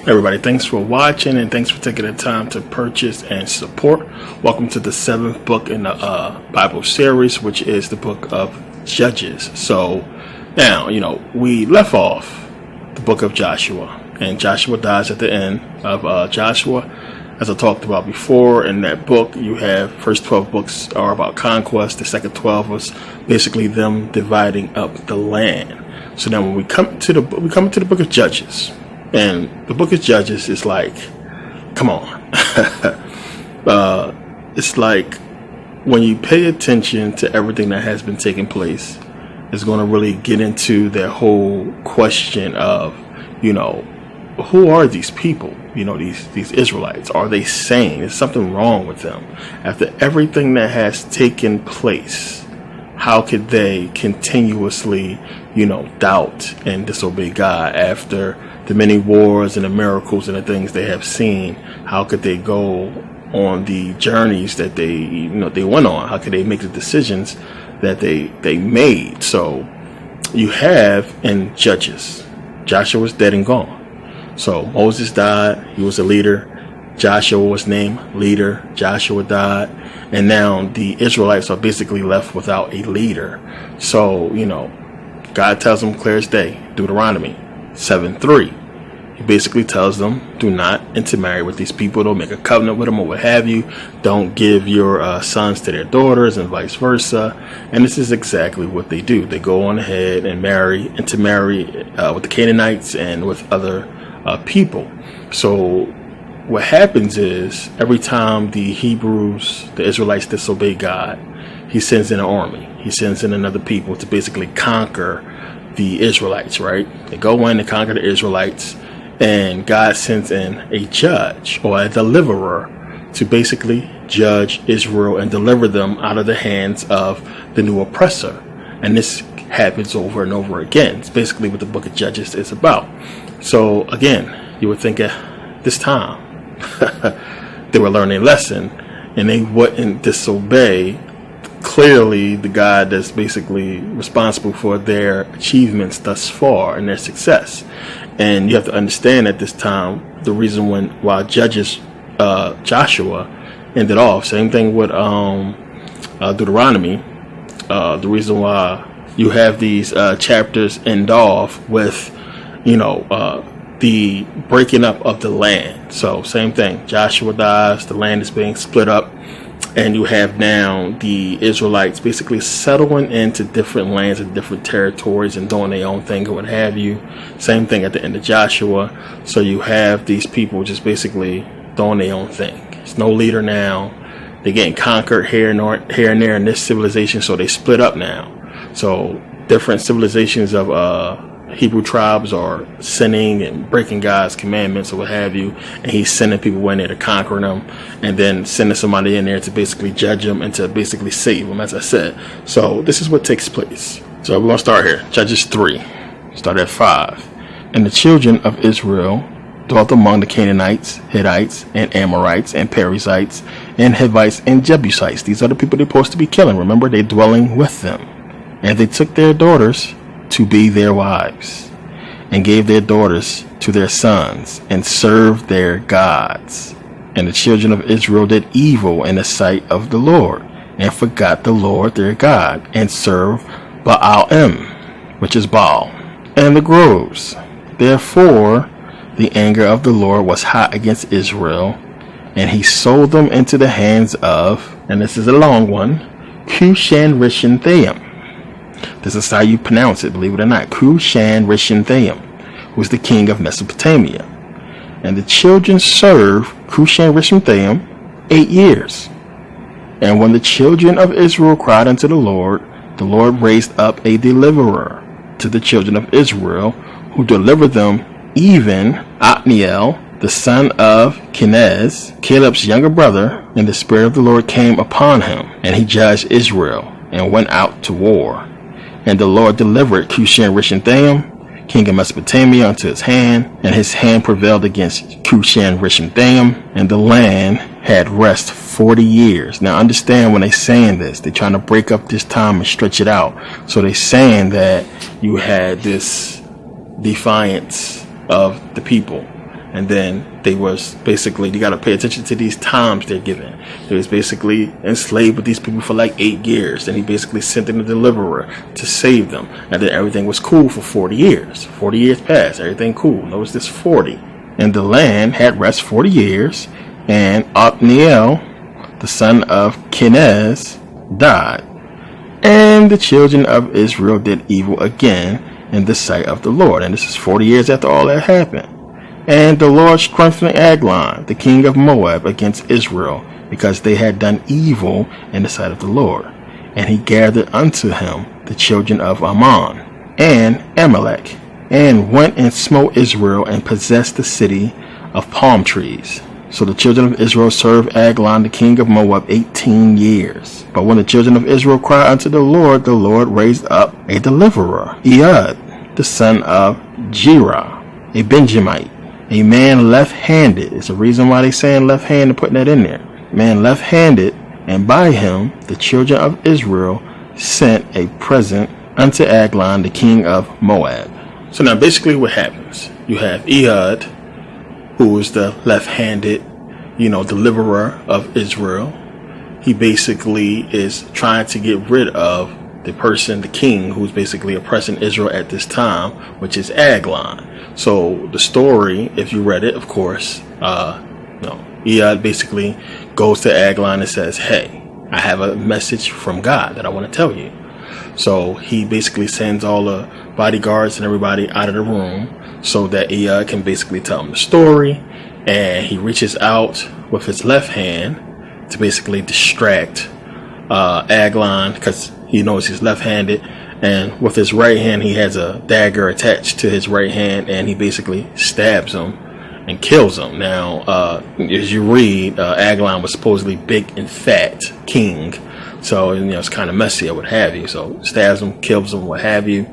Everybody, thanks for watching and thanks for taking the time to purchase and support. Welcome to the 7th book in the Bible series, which is the book of Judges. So now, we left off the book of Joshua, and Joshua dies at the end of Joshua. As I talked about before, in that book, you have first 12 books are about conquest. The second 12 was basically them dividing up the land. So now when we come to the book of Judges. And the book of Judges is like, come on. It's like when you pay attention to everything that has been taking place, it's going to really get into that whole question of, who are these people? These Israelites. Are they sane? Is something wrong with them? After everything that has taken place, how could they continuously, doubt and disobey God after the many wars and the miracles and the things they have seen? How could they go on the journeys that they went on? How could they make the decisions that they made? So you have in Judges, Joshua was dead and gone. So Moses died. He was a leader. Joshua was named leader. Joshua died. And now the Israelites are basically left without a leader. So, God tells them clear as day, Deuteronomy 7:3. He basically tells them, do not intermarry with these people. Don't make a covenant with them or what have you. Don't give your sons to their daughters and vice versa. And this is exactly what they do. They go on ahead and intermarry with the Canaanites and with other people. So what happens is every time the Israelites disobey God, he sends in an army. He sends in another people to basically conquer the Israelites, right? They go in and conquer the Israelites, and God sends in a judge or a deliverer to basically judge Israel and deliver them out of the hands of the new oppressor. And this happens over and over again. It's basically what the book of Judges is about. So again, you would think at this time they were learning a lesson and they wouldn't disobey clearly the God that's basically responsible for their achievements thus far and their success. And you have to understand at this time the reason why Judges Joshua ended off. Same thing with Deuteronomy. The reason why you have these chapters end off with the breaking up of the land. So same thing. Joshua dies, the land is being split up, and you have now the Israelites basically settling into different lands and different territories and doing their own thing or what have you. Same thing at the end of Joshua. So you have these people just basically doing their own thing. There's no leader now. They're getting conquered here and there in this civilization, so they split up now. So different civilizations of Hebrew tribes are sinning and breaking God's commandments or what have you, and he's sending people in there to conquer them and then sending somebody in there to basically judge them and to basically save them, as I said. So this is what takes place. So we're going to start here. Judges 3. Start at 5. And the children of Israel dwelt among the Canaanites, Hittites, and Amorites, and Perizzites, and Hivites, and Jebusites. These are the people they're supposed to be killing. Remember, they're dwelling with them. And they took their daughters to be their wives, and gave their daughters to their sons, and served their gods. And the children of Israel did evil in the sight of the Lord, and forgot the Lord their God, and served Baalim, which is Baal, and the groves. Therefore the anger of the Lord was hot against Israel, and he sold them into the hands of, and this is a long one, Cushan-Rishathaim. This is how you pronounce it, believe it or not. Cushan-Rishathaim, who was the king of Mesopotamia. And the children served Cushan-Rishathaim 8 years. And when the children of Israel cried unto the Lord raised up a deliverer to the children of Israel, who delivered them, even Othniel, the son of Kenaz, Caleb's younger brother. And the Spirit of the Lord came upon him, and he judged Israel, and went out to war. And the Lord delivered Cushan-Rishathaim, king of Mesopotamia, unto his hand, and his hand prevailed against Cushan-Rishathaim, and the land had rest 40 years. Now understand, when they're saying this, they're trying to break up this time and stretch it out. So they're saying that you had this defiance of the people, And then they was basically, you got to pay attention to these times they're given. They was basically enslaved with these people for like 8 years. And he basically sent in a deliverer to save them. And then everything was cool for 40 years. 40 years passed. Everything cool. Notice this 40. And the land had rest 40 years. And Othniel, the son of Kenaz, died. And the children of Israel did evil again in the sight of the Lord. And this is 40 years after all that happened. And the Lord strengthened Eglon, the king of Moab, against Israel, because they had done evil in the sight of the Lord. And he gathered unto him the children of Ammon and Amalek, and went and smote Israel, and possessed the city of palm trees. So the children of Israel served Eglon, the king of Moab, 18 years. But when the children of Israel cried unto the Lord raised up a deliverer, Ehud, the son of Jerah, a Benjamite, a man left-handed. It's a reason why they saying left-handed, putting that in there. Man left-handed, and by him the children of Israel sent a present unto Eglon, the king of Moab. So now basically what happens, you have Ehud, who is the left-handed, deliverer of Israel. He basically is trying to get rid of the person, the king, who's basically oppressing Israel at this time, which is Eglon. So the story, if you read it, of course, Ehud basically goes to Eglon and says, hey, I have a message from God that I want to tell you. So he basically sends all the bodyguards and everybody out of the room so that Ehud can basically tell him the story. And he reaches out with his left hand to basically distract Eglon, because he knows he's left-handed. And with his right hand, he has a dagger attached to his right hand, and he basically stabs him and kills him. Now, as you read, Eglon was supposedly big and fat king. So, it's kind of messy or what have you. So, stabs him, kills him, what have you.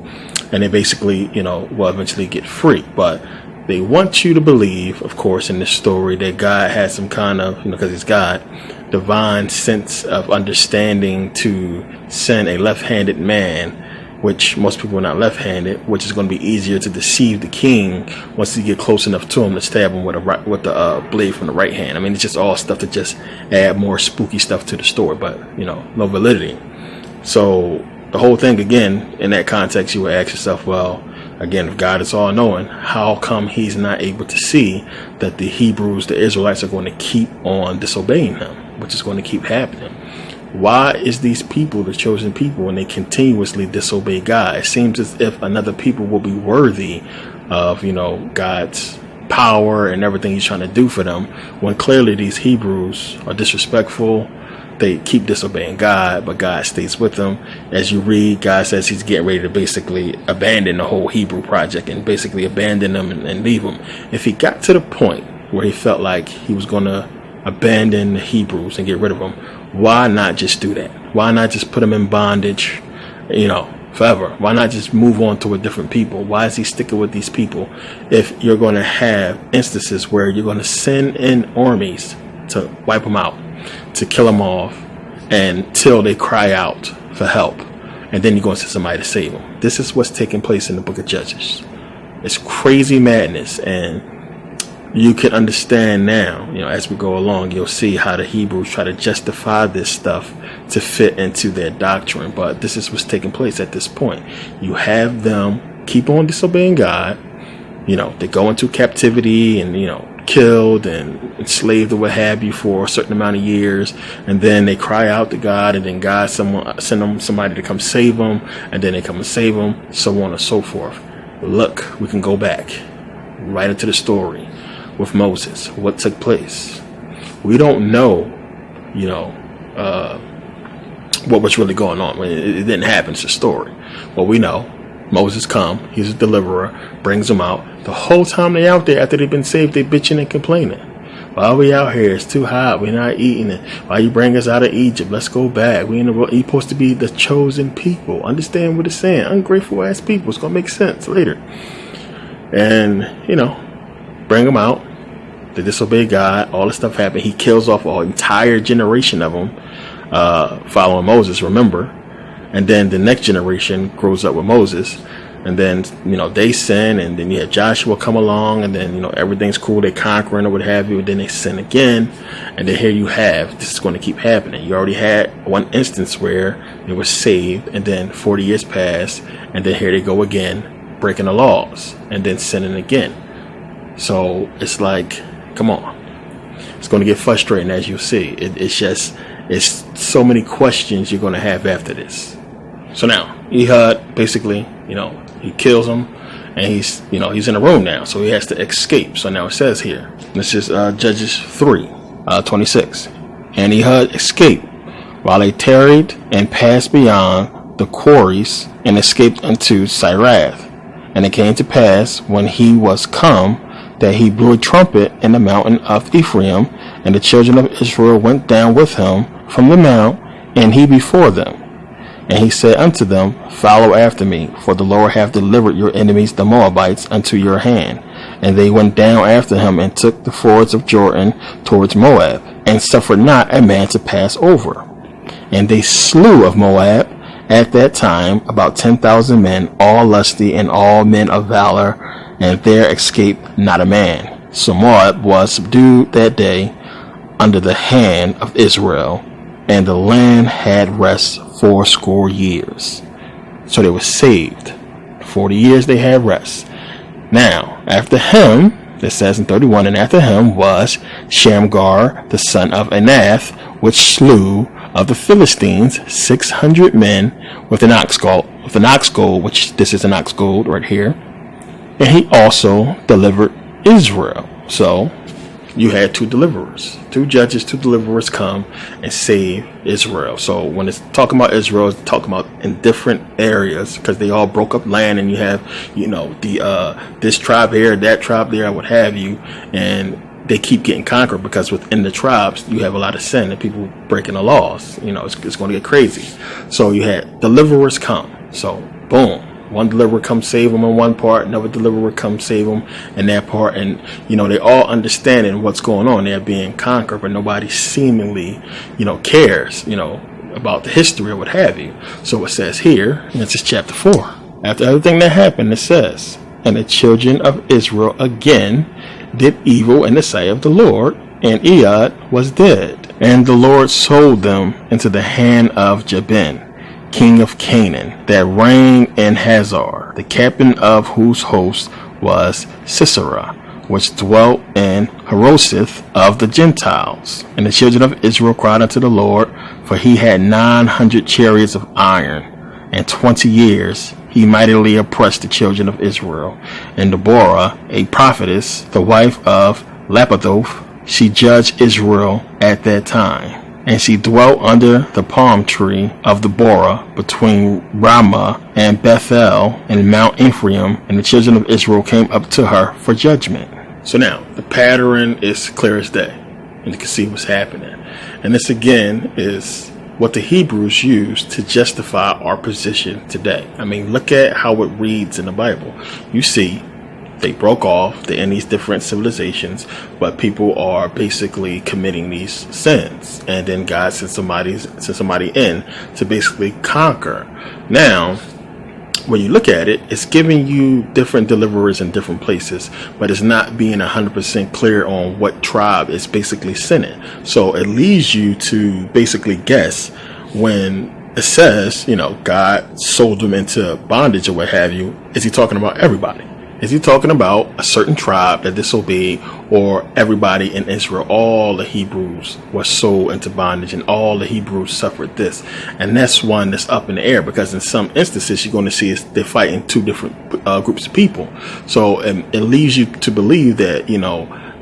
And they basically, will eventually get free. But they want you to believe, of course, in this story that God has some kind of, because he's God, divine sense of understanding to send a left-handed man, which most people are not left-handed, which is going to be easier to deceive the king once you get close enough to him to stab him with the blade from the right hand. I mean, it's just all stuff to just add more spooky stuff to the story, but, no validity. So the whole thing, again, in that context, you would ask yourself, well, again, if God is all-knowing, how come he's not able to see that the Hebrews, the Israelites, are going to keep on disobeying him, which is going to keep happening? Why is these people the chosen people and they continuously disobey God? It seems as if another people will be worthy of, God's power and everything he's trying to do for them, when clearly these Hebrews are disrespectful. They keep disobeying God, but God stays with them. As you read, God says he's getting ready to basically abandon the whole Hebrew project and basically abandon them and leave them. If he got to the point where he felt like he was going to abandon the Hebrews and get rid of them, why not just do that? Why not just put them in bondage, forever? Why not just move on to a different people? Why is he sticking with these people if you're going to have instances where you're going to send in armies to wipe them out, to kill them off until they cry out for help, and then you're going to send somebody to save them? This is what's taking place in the book of Judges. It's crazy madness, and you can understand now, as we go along, you'll see how the Hebrews try to justify this stuff to fit into their doctrine. But this is what's taking place at this point. You have them keep on disobeying God. They go into captivity and, killed and enslaved or what have you for a certain amount of years. And then they cry out to God, and then God send them somebody to come save them. And then they come and save them, so on and so forth. Look, we can go back right into the story with Moses. What took place? We don't know, what was really going on. It didn't happen. It's a story. What we know, Moses come, he's a deliverer, brings them out. The whole time they out there, after they've been saved, they bitching and complaining. Why are we out here? It's too hot. We're not eating it. Why you bring us out of Egypt? Let's go back. You're supposed to be the chosen people. Understand what it's saying. Ungrateful ass people. It's going to make sense later. And, bring them out. They disobey God. All this stuff happened. He kills off an entire generation of them, following Moses, remember. And then the next generation grows up with Moses. and then they sin, and then you have Joshua come along, and then everything's cool, they conquering or what have you, and then they sin again, and then here you have this is going to keep happening. You already had one instance where they were saved, and then 40 years passed, and then here they go again, breaking the laws, and then sinning again. So it's like, come on, it's going to get frustrating, as you'll see. It's so many questions you're going to have after this. So now Ehud basically, he kills him, and he's in a room now, so he has to escape. So now it says here, this is Judges 3:26, and Ehud escaped while they tarried and passed beyond the quarries and escaped unto Sirath. And it came to pass when he was come that he blew a trumpet in the mountain of Ephraim, and the children of Israel went down with him from the mount, and he before them. And he said unto them, Follow after me, for the Lord hath delivered your enemies the Moabites unto your hand. And they went down after him, and took the fords of Jordan towards Moab, and suffered not a man to pass over. And they slew of Moab at that time about 10,000 men, all lusty and all men of valor, and there escaped not a man. So Moab was subdued that day under the hand of Israel, and the land had rest 80 years. So they were saved. 40 years they had rest. Now, after him, it says in 31, and after him was Shamgar, the son of Anath, which slew of the Philistines 600 men with an ox goad, which this is an ox goad right here. And he also delivered Israel. So you had two deliverers, two judges, two deliverers come and save Israel. So when it's talking about Israel, it's talking about in different areas, because they all broke up land, and you have, this tribe here, that tribe there, what have you, and they keep getting conquered because within the tribes you have a lot of sin and people breaking the laws. It's going to get crazy. So you had deliverers come. So boom. One deliverer comes save them in one part, another deliverer comes save them in that part, and they all understanding what's going on. They're being conquered, but nobody seemingly cares about the history or what have you. So it says here, and this is chapter 4. After everything that happened, it says, and the children of Israel again did evil in the sight of the Lord, and Ehud was dead, and the Lord sold them into the hand of Jabin, king of Canaan, that reigned in Hazor, the captain of whose host was Sisera, which dwelt in Harosheth of the Gentiles. And the children of Israel cried unto the Lord, for he had 900 chariots of iron, and 20 years he mightily oppressed the children of Israel. And Deborah, a prophetess, the wife of Lapidoth, she judged Israel at that time. And she dwelt under the palm tree of Deborah between Ramah and Bethel and Mount Ephraim, and the children of Israel came up to her for judgment. So now the pattern is clear as day, and you can see what's happening. And this again is what the Hebrews used to justify our position today. I mean, look at how it reads in the Bible. You see, they broke off, they're in these different civilizations, but people are basically committing these sins, and then God sent somebody in to basically conquer. Now, when you look at it, it's giving you different deliverers in different places, but it's not being 100% clear on what tribe is basically sinning. So it leads you to basically guess when it says, God sold them into bondage or what have you. Is he talking about everybody? Is he talking about a certain tribe that disobeyed, or everybody in Israel? All the Hebrews were sold into bondage, and all the Hebrews suffered this. And that's one that's up in the air, because in some instances you're going to see they're fighting two different groups of people. So it leads you to believe that,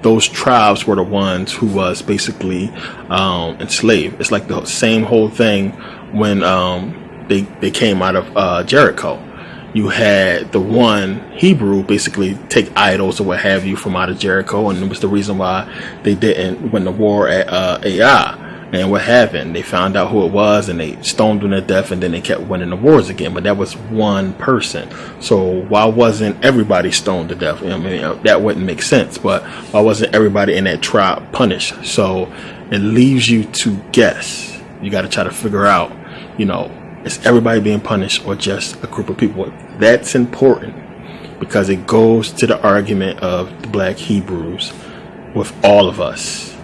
those tribes were the ones who was basically enslaved. It's like the same whole thing when they came out of Jericho. You had the one Hebrew basically take idols or what have you from out of Jericho, and it was the reason why they didn't win the war at Ai. And what happened? They found out who it was, and they stoned them to death, and then they kept winning the wars again. But that was one person. So why wasn't everybody stoned to death? I mean, that wouldn't make sense. But why wasn't everybody in that tribe punished? So it leaves you to guess. You got to try to figure out, Is everybody being punished or just a group of people? That's important because it goes to the argument of the black Hebrews with all of us,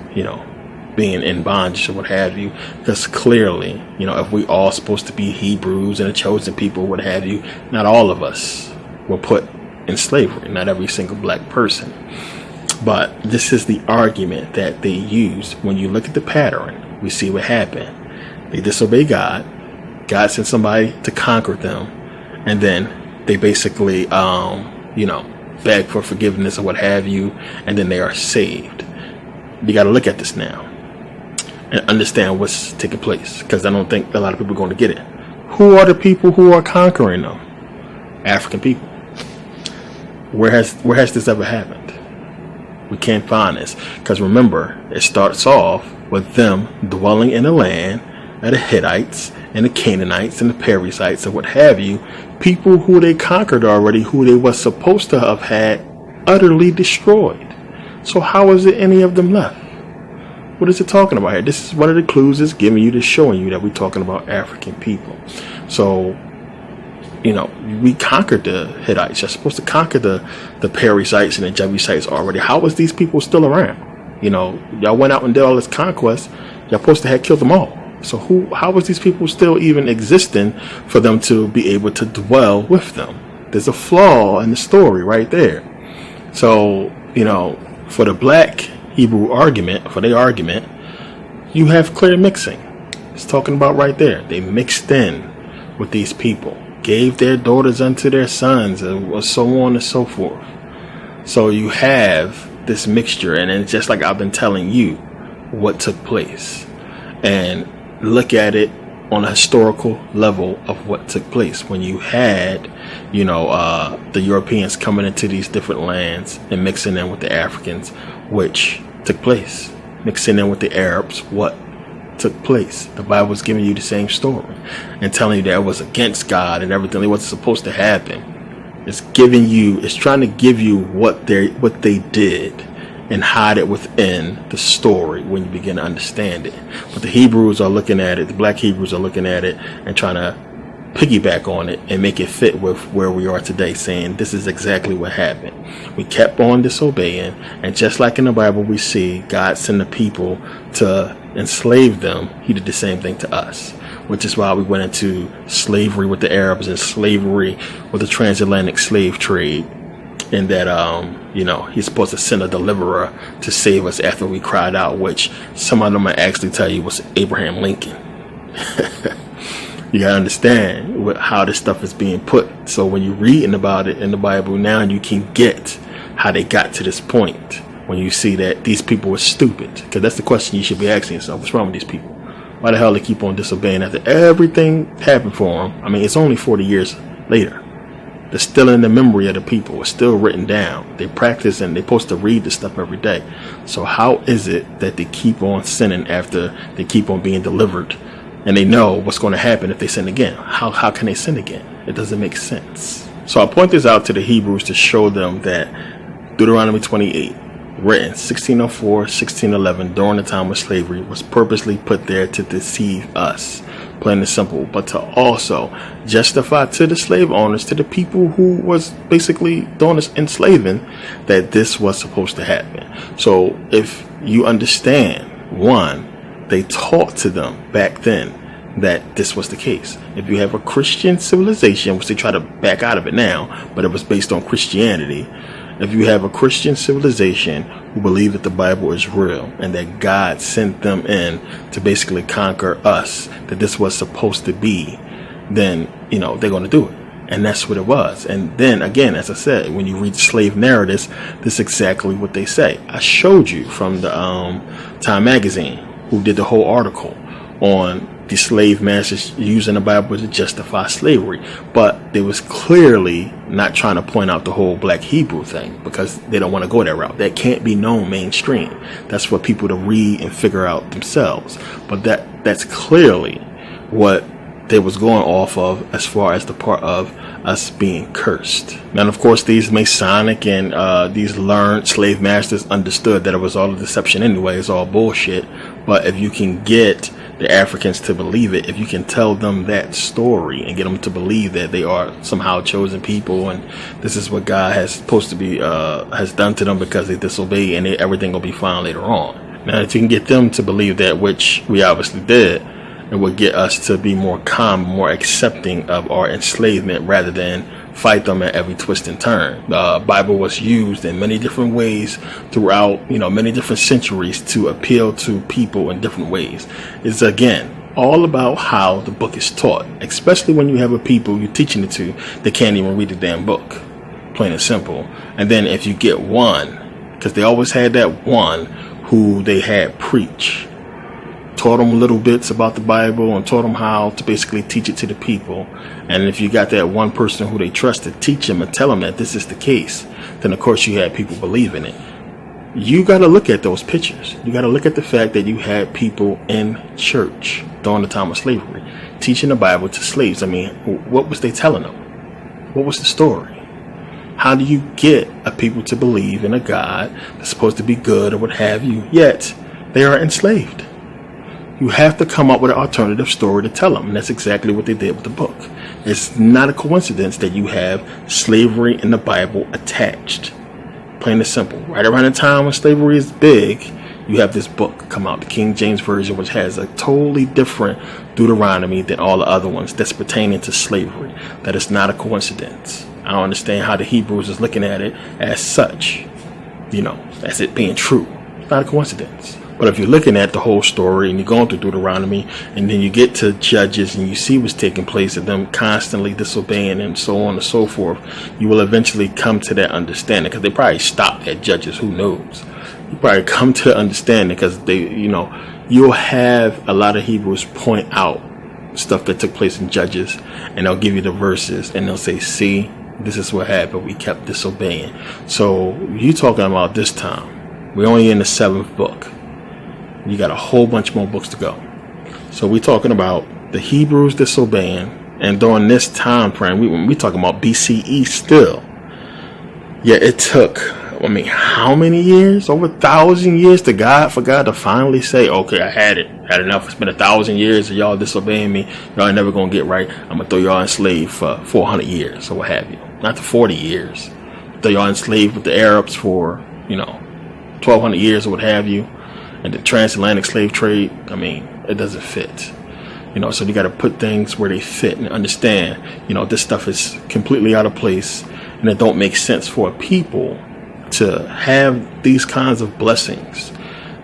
being in bondage or what have you. Because clearly, if we all supposed to be Hebrews and the chosen people, what have you, not all of us were put in slavery, not every single black person. But this is the argument that they use. When you look at the pattern, we see what happened. They disobey God. God sent somebody to conquer them, and then they basically, beg for forgiveness or what have you, and then they are saved. You got to look at this now and understand what's taking place, because I don't think a lot of people are going to get it. Who are the people who are conquering them? African people. Where has this ever happened? We can't find this, because remember, it starts off with them dwelling in the land of the Hittites and the Canaanites and the Perizzites and what have you, people who they conquered already, who they were supposed to have had utterly destroyed. So how is it any of them left? What is it talking about here? This is one of the clues it's giving you, to showing you that we're talking about African people. So, we conquered the Hittites. You're supposed to conquer the Perizzites and the Jebusites already. How is these people still around? Y'all went out and did all this conquest. Y'all supposed to have killed them all. So how is these people still even existing for them to be able to dwell with them? There's a flaw in the story right there. So, for the black Hebrew argument, for their argument, you have clear mixing. It's talking about right there. They mixed in with these people, gave their daughters unto their sons, and so on and so forth. So you have this mixture, and it's just like I've been telling you what took place. And look at it on a historical level of what took place when you had, the Europeans coming into these different lands and mixing in with the Africans, which took place. Mixing in with the Arabs, what took place? The Bible is giving you the same story and telling you that it was against God and everything. It wasn't supposed to happen. It's trying to give you what they did and hide it within the story when you begin to understand it. But the Hebrews are looking at it, the black Hebrews are looking at it and trying to piggyback on it and make it fit with where we are today, saying this is exactly what happened. We kept on disobeying, and just like in the Bible we see God send the people to enslave them, he did the same thing to us, which is why we went into slavery with the Arabs and slavery with the transatlantic slave trade. And that, he's supposed to send a deliverer to save us after we cried out, which some of them might actually tell you was Abraham Lincoln. You gotta understand how this stuff is being put. So when you're reading about it in the Bible now, you can get how they got to this point when you see that these people were stupid. Because that's the question you should be asking yourself. What's wrong with these people? Why the hell they keep on disobeying after everything happened for them? I mean, it's only 40 years later. They're still in the memory of the people. It's still written down. They practice and they're supposed to read this stuff every day. So how is it that they keep on sinning after they keep on being delivered? And they know what's going to happen if they sin again. How can they sin again? It doesn't make sense. So I point this out to the Hebrews to show them that Deuteronomy 28, written 1604, 1611, during the time of slavery, was purposely put there to deceive us. Plain and simple, but to also justify to the slave owners, to the people who was basically doing this enslaving, that this was supposed to happen. So if you understand, one, they taught to them back then that this was the case. If you have a Christian civilization, which they try to back out of it now, but it was based on Christianity. If you have a Christian civilization who believe that the Bible is real and that God sent them in to basically conquer us, that this was supposed to be, then, they're going to do it. And that's what it was. And then again, as I said, when you read the slave narratives, this is exactly what they say. I showed you from the Time magazine, who did the whole article on the slave masters using the Bible to justify slavery, but they was clearly not trying to point out the whole black Hebrew thing, because they don't want to go that route. That can't be known mainstream. That's for people to read and figure out themselves. But that's clearly what they was going off of as far as the part of us being cursed. Now, of course, these Masonic and these learned slave masters understood that it was all a deception anyway. It's all bullshit. But if you can get the Africans to believe it, if you can tell them that story and get them to believe that they are somehow chosen people and this is what God has supposed to be has done to them because they disobey, and everything will be fine later on. Now, if you can get them to believe that, which we obviously did, it would get us to be more calm, more accepting of our enslavement rather than fight them at every twist and turn. The Bible was used in many different ways throughout, many different centuries to appeal to people in different ways. It's, again, all about how the book is taught, especially when you have a people you're teaching it to that can't even read the damn book, plain and simple. And then if you get one, because they always had that one who they had preach, taught them little bits about the Bible and taught them how to basically teach it to the people. And if you got that one person who they trusted, teach them and tell them that this is the case, then of course you had people believe in it. You got to look at those pictures. You got to look at the fact that you had people in church during the time of slavery teaching the Bible to slaves. I mean, what was they telling them? What was the story? How do you get a people to believe in a God that's supposed to be good or what have you, yet they are enslaved? You have to come up with an alternative story to tell them. And that's exactly what they did with the book. It's not a coincidence that you have slavery in the Bible attached. Plain and simple. Right around the time when slavery is big, you have this book come out, the King James Version, which has a totally different Deuteronomy than all the other ones that's pertaining to slavery. That is not a coincidence. I don't understand how the Hebrews is looking at it as such, as it being true. It's not a coincidence. But if you're looking at the whole story and you're going through Deuteronomy and then you get to Judges and you see what's taking place and them constantly disobeying and so on and so forth, you will eventually come to that understanding, because they probably stopped at Judges. Who knows? You probably come to understanding because you'll have a lot of Hebrews point out stuff that took place in Judges, and they'll give you the verses and they'll say, see, this is what happened. We kept disobeying. So you talking about this time. We're only in the 7th book. You got a whole bunch more books to go. So we're talking about the Hebrews disobeying, and during this time frame, we talking about BCE still. Yeah, it took, how many years? Over 1,000 years for God to finally say, okay, I had enough. It's been 1,000 years of y'all disobeying me. Y'all ain't never gonna get right. I'm gonna throw y'all enslaved for 400 years or what have you. Not the 40 years. Throw y'all enslaved with the Arabs for 1,200 years or what have you. And the transatlantic slave trade, it doesn't fit. So you got to put things where they fit and understand, this stuff is completely out of place and it don't make sense for a people to have these kinds of blessings,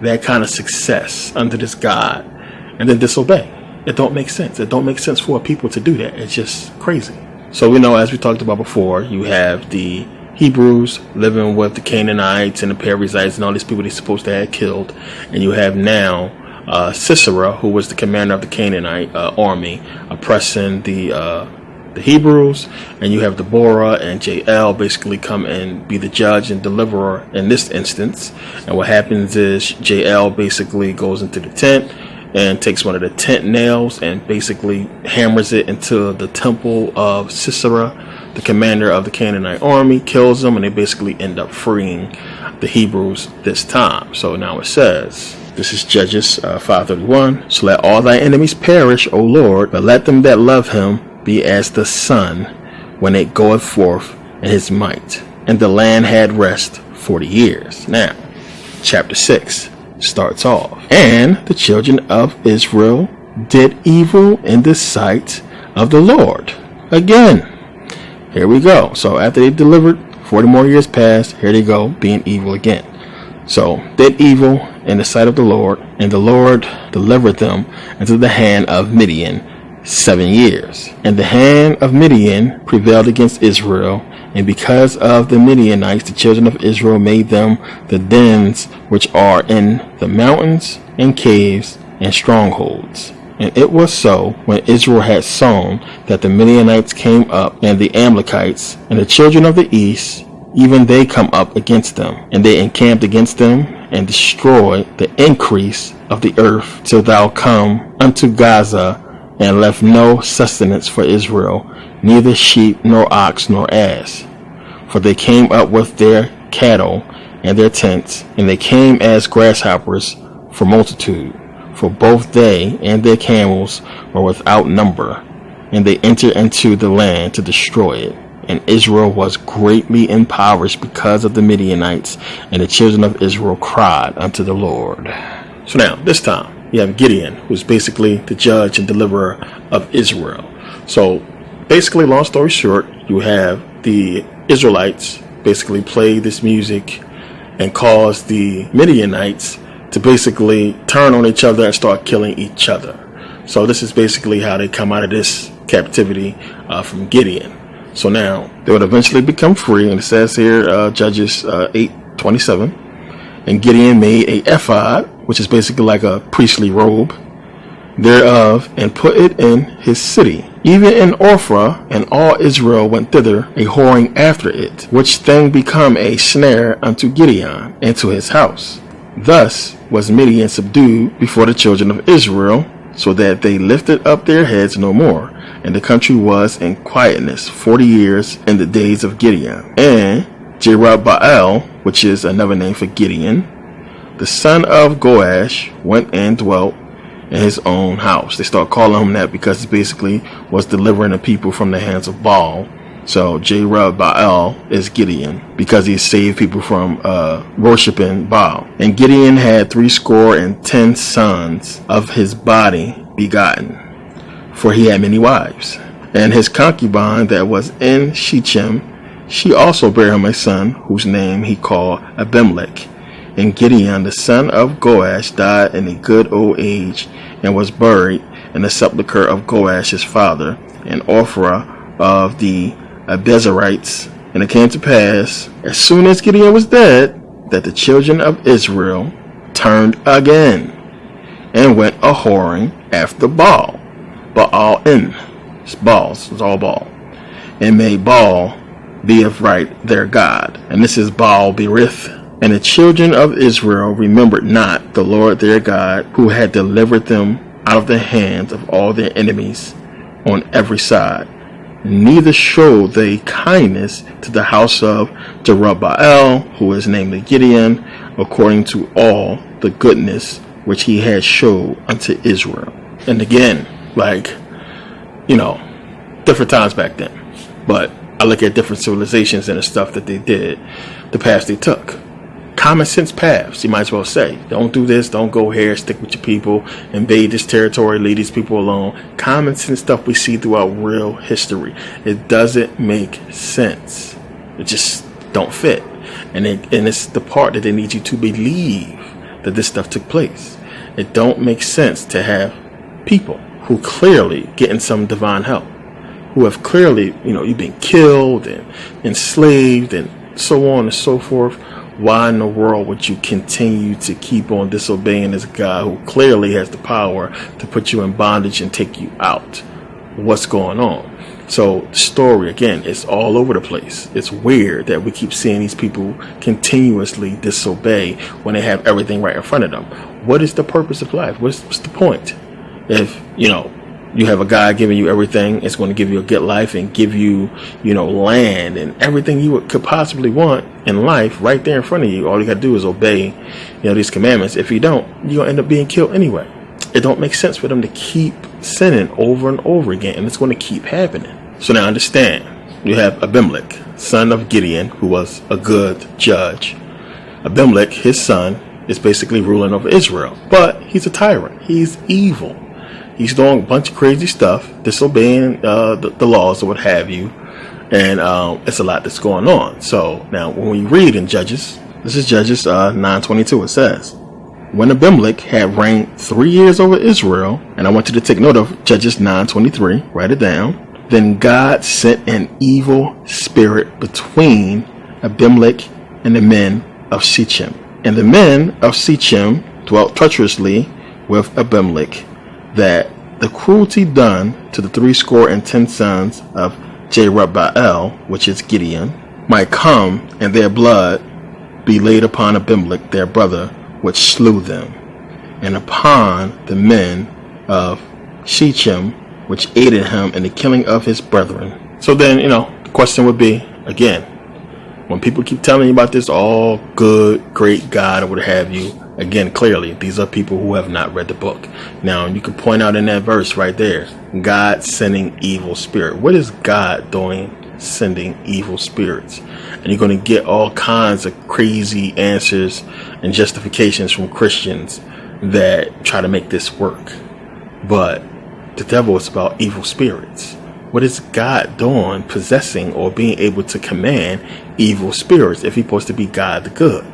that kind of success under this God, and then disobey. It don't make sense. It don't make sense for a people to do that. It's just crazy. So as we talked about before, you have the Hebrews living with the Canaanites and the Perizzites and all these people they're supposed to have killed. And you have now Sisera, who was the commander of the Canaanite army, oppressing the Hebrews. And you have Deborah and Jael basically come and be the judge and deliverer in this instance. And what happens is Jael basically goes into the tent and takes one of the tent nails and basically hammers it into the temple of Sisera, the commander of the Canaanite army, kills them, and they basically end up freeing the Hebrews this time. So now it says, this is Judges 5:31. So let all thy enemies perish, O Lord, but let them that love him be as the sun when it goeth forth in his might. And the land had rest 40 years. Now, chapter 6 starts off. And the children of Israel did evil in the sight of the Lord. Again. Here we go. So after they delivered, 40 more years passed, here they go, being evil again. So did evil in the sight of the Lord, and the Lord delivered them into the hand of Midian 7 years. And the hand of Midian prevailed against Israel, and because of the Midianites, the children of Israel made them the dens which are in the mountains and caves and strongholds. And it was so, when Israel had sown, that the Midianites came up, and the Amalekites, and the children of the east, even they come up against them. And they encamped against them, and destroyed the increase of the earth, till thou come unto Gaza, and left no sustenance for Israel, neither sheep, nor ox, nor ass. For they came up with their cattle and their tents, and they came as grasshoppers for multitude. for both they and their camels were without number, and they entered into the land to destroy it. And Israel was greatly impoverished because of the Midianites, and the children of Israel cried unto the Lord. So now, this time, you have Gideon, who's basically the judge and deliverer of Israel. So, basically, long story short, you have the Israelites basically play this music and cause the Midianites to basically turn on each other and start killing each other. So this is basically how they come out of this captivity from Gideon. So now they would eventually become free, and it says here, Judges 8:27, and Gideon made a ephod, which is basically like a priestly robe, thereof, and put it in his city, even in Ophrah, and all Israel went thither a whoring after it, which thing become a snare unto Gideon and to his house. Thus was Midian subdued before the children of Israel, so that they lifted up their heads no more, and the country was in quietness 40 years in the days of Gideon. And Jerubbaal, which is another name for Gideon, the son of Joash, went and dwelt in his own house. They start calling him that because he basically was delivering the people from the hands of Baal. So Jerubbaal is Gideon because he saved people from worshiping Baal. And Gideon had 70 sons of his body begotten, for he had many wives. And his concubine that was in Shechem, she also bare him a son, whose name he called Abimelech. And Gideon the son of Joash died in a good old age, and was buried in the sepulchre of Joash his father, in Ophrah of the Abezerites. And it came to pass, as soon as Gideon was dead, that the children of Israel turned again, and went a whoring after Baal. Baal-in, it's Baals, it's all Baal, and made Baal Beerite their god, and this is Baal-berith. And the children of Israel remembered not the Lord their God, who had delivered them out of the hands of all their enemies on every side. Neither showed they kindness to the house of Jerubbaal, who is namely Gideon, according to all the goodness which he had showed unto Israel. And again, different times back then. But I look at different civilizations and the stuff that they did, the paths they took. Common sense paths, you might as well say. Don't do this, don't go here, stick with your people, invade this territory, leave these people alone. Common sense stuff we see throughout real history. It doesn't make sense. It just don't fit. And it's the part that they need you to believe that this stuff took place. It don't make sense to have people who clearly getting some divine help, who have clearly, you've been killed and enslaved and so on and so forth. Why in the world would you continue to keep on disobeying this guy who clearly has the power to put you in bondage and take you out? What's going on? So the story, again, is all over the place. It's weird that we keep seeing these people continuously disobey when they have everything right in front of them. What is the purpose of life? What's the point? If, you have a guy giving you everything, it's going to give you a good life and give you, land and everything you could possibly want in life right there in front of you. All you got to do is obey, these commandments. If you don't, you're going to end up being killed anyway. It don't make sense for them to keep sinning over and over again, and it's going to keep happening. So now understand, you have Abimelech, son of Gideon, who was a good judge. Abimelech, his son, is basically ruling over Israel, but he's a tyrant. He's evil. He's doing a bunch of crazy stuff, disobeying the laws or what have you, and it's a lot that's going on. So now when we read in Judges, this is Judges 9:22, it says, when Abimelech had reigned 3 years over Israel, and I want you to take note of Judges 9:23, write it down, then God sent an evil spirit between Abimelech and the men of Shechem. And the men of Shechem dwelt treacherously with Abimelech, that the cruelty done to the 70 sons of Jerubbaal, which is Gideon, might come, and their blood be laid upon Abimelech their brother, which slew them, and upon the men of Shechem, which aided him in the killing of his brethren. So then, the question would be, again, when people keep telling you about this all good, great God or what have you, Again, clearly, these are people who have not read the book. Now, you can point out in that verse right there, God sending evil spirit. What is God doing sending evil spirits? And you're going to get all kinds of crazy answers and justifications from Christians that try to make this work. But the devil is about evil spirits. What is God doing possessing or being able to command evil spirits if he's supposed to be God the good?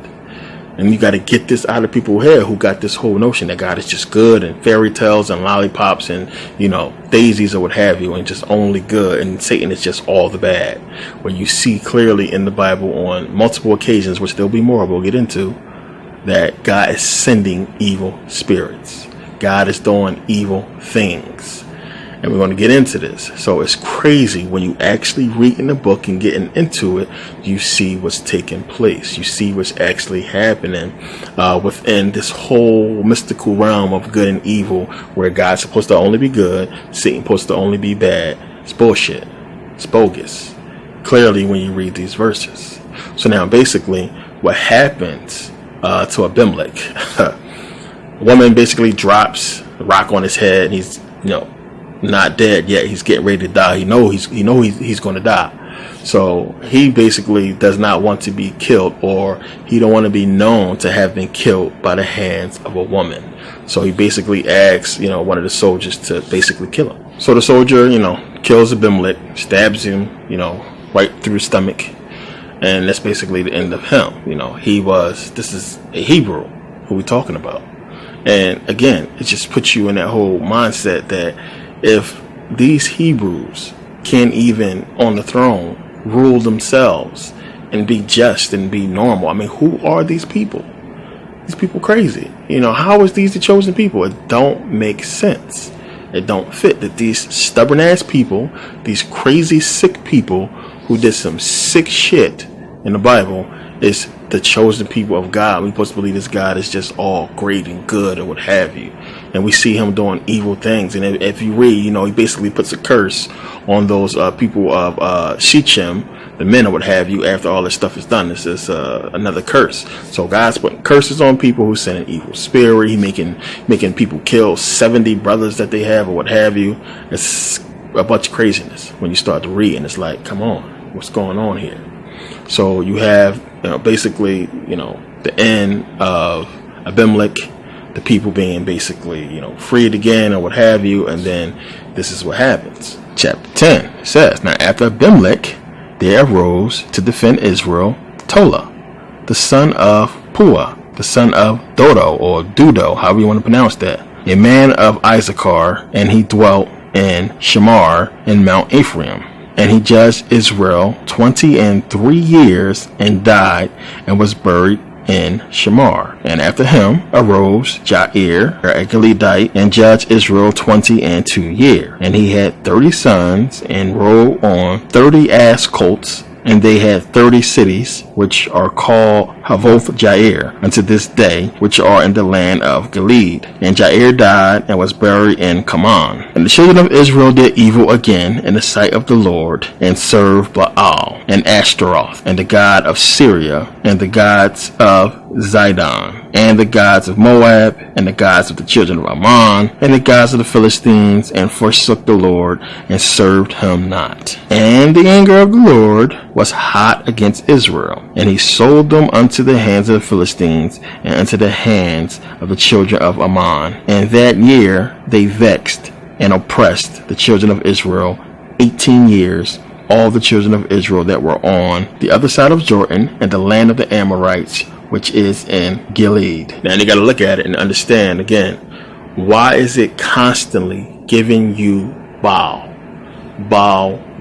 And you got to get this out of people's head who got this whole notion that God is just good and fairy tales and lollipops and, daisies or what have you, and just only good, and Satan is just all the bad. When you see clearly in the Bible on multiple occasions, which there'll be more we'll get into, that God is sending evil spirits. God is doing evil things. And we're going to get into this. So it's crazy when you actually read in the book and getting into it, you see what's taking place. You see what's actually happening within this whole mystical realm of good and evil, where God's supposed to only be good, Satan's supposed to only be bad. It's bullshit. It's bogus. Clearly when you read these verses. So now basically what happens to Abimelech, a woman basically drops a rock on his head, and he's, not dead yet. He's getting ready to die. He's going to die. So he basically does not want to be killed, or he don't want to be known to have been killed by the hands of a woman. So he basically asks, one of the soldiers to basically kill him. So the soldier, kills Abimelech, stabs him, right through the stomach. And that's basically the end of him. This is a Hebrew who we're talking about. And again, it just puts you in that whole mindset that if these Hebrews can't even on the throne rule themselves and be just and be normal, I mean, who are these people? These people crazy. How is these the chosen people? It don't make sense. It don't fit that these stubborn ass people, these crazy sick people who did some sick shit in the Bible, is the chosen people of God. We're supposed to believe this God is just all great and good or what have you. And we see him doing evil things. And if you read, he basically puts a curse on those people of Shechem, the men or what have you, after all this stuff is done. This is another curse. So God's putting curses on people who send an evil spirit. He making people kill 70 brothers that they have or what have you. It's a bunch of craziness when you start to read, and it's like, come on, what's going on here? So you have basically the end of Abimelech, the people being basically freed again or what have you, and then this is what happens. Chapter 10 says, now after Abimelech there arose to defend Israel Tola, the son of Pua, the son of Dodo, or Dudo, however you want to pronounce that, a man of Issachar, and he dwelt in Shamar in Mount Ephraim. And he judged Israel 23 years, and died, and was buried in Shamar. And after him arose Jair, a Gileadite, and judged Israel 22 years. And he had 30 sons, and rode on 30 ass colts. And they had 30 cities, which are called Havoth Jair unto this day, which are in the land of Gilead. And Jair died, and was buried in Kaman. And the children of Israel did evil again in the sight of the Lord, and served Baal and Ashtaroth, and the god of Syria, and the gods of Zidon, and the gods of Moab, and the gods of the children of Ammon, and the gods of the Philistines, and forsook the Lord, and served him not. And the anger of the Lord was hot against Israel, and he sold them unto the hands of the Philistines, and unto the hands of the children of Ammon. And that year they vexed and oppressed the children of Israel 18 years, all the children of Israel that were on the other side of Jordan, and the land of the Amorites, which is in Gilead. Now you got to look at it and understand again, why is it constantly giving you Baal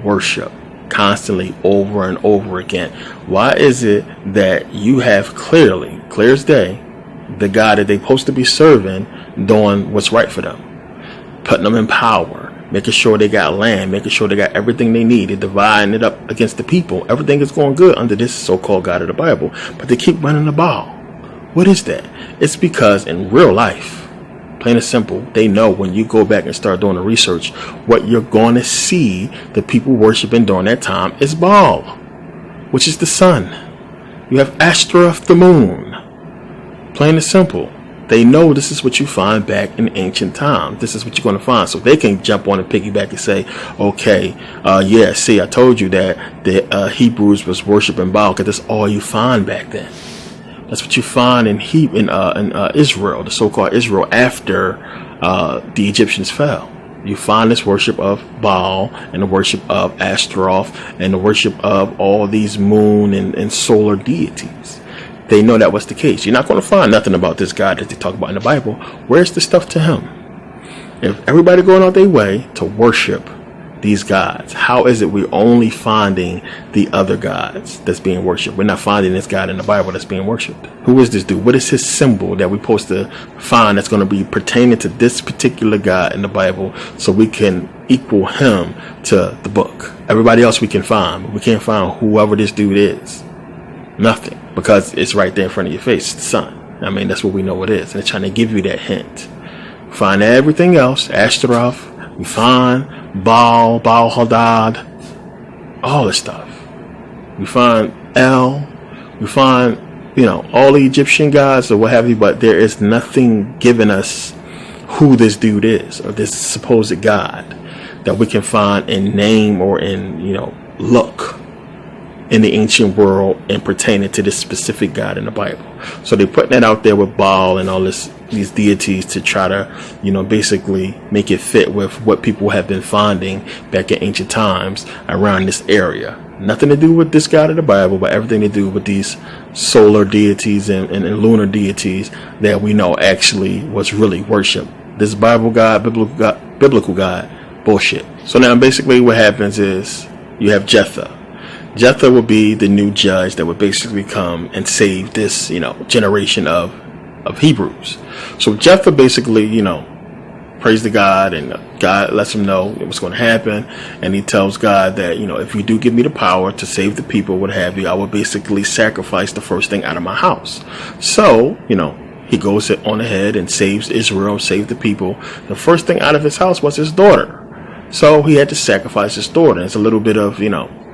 worship, constantly over and over again? Why is it that you have clear as day, the God that they're supposed to be serving doing what's right for them, putting them in power, making sure they got land, making sure they got everything they need, they're dividing it up against the people, everything is going good under this so-called God of the Bible, but they keep running the Baal? What is that? It's because in real life, plain and simple, they know when you go back and start doing the research, what you're going to see the people worshiping during that time is Baal, which is the sun. You have Ashtaroth, the moon. Plain and simple. They know this is what you find back in ancient times. This is what you're going to find. So they can jump on and piggyback and say, okay, yeah, see, I told you that the Hebrews was worshiping Baal, because that's all you find back then. That's what you find in Israel, the so-called Israel, after the Egyptians fell. You find this worship of Baal and the worship of Astaroth and the worship of all these moon and solar deities. They know that was the case. You're not going to find nothing about this God that they talk about in the Bible. Where's the stuff to him? If everybody going out their way to worship these gods, how is it we're only finding the other gods that's being worshipped? We're not finding this God in the Bible that's being worshipped. Who is this dude? What is his symbol that we're supposed to find that's going to be pertaining to this particular God in the Bible, so we can equal him to the book? Everybody else we can find, but we can't find whoever this dude is. Nothing. Because it's right there in front of your face, the sun. I mean, that's what we know it is. And it's trying to give you that hint. Find everything else, Astaroth, we find Baal Hadad, all this stuff. We find El, we find, all the Egyptian gods or what have you, but there is nothing giving us who this dude is, or this supposed God, that we can find in name or in, look in the ancient world and pertaining to this specific God in the Bible. So they're putting that out there with Baal and all these deities to try to, basically make it fit with what people have been finding back in ancient times around this area. Nothing to do with this God in the Bible, but everything to do with these solar deities and lunar deities that we know actually was really worshipped. This Bible God, biblical God, bullshit. So now basically what happens is you have Jephthah. Jephthah will be the new judge that would basically come and save this, generation of Hebrews. So Jephthah basically, prays to God, and God lets him know what's going to happen. And he tells God that, if you do give me the power to save the people, what have you, I will basically sacrifice the first thing out of my house. So, he goes on ahead and saves Israel, saves the people. The first thing out of his house was his daughter. So he had to sacrifice his daughter. It's a little bit of,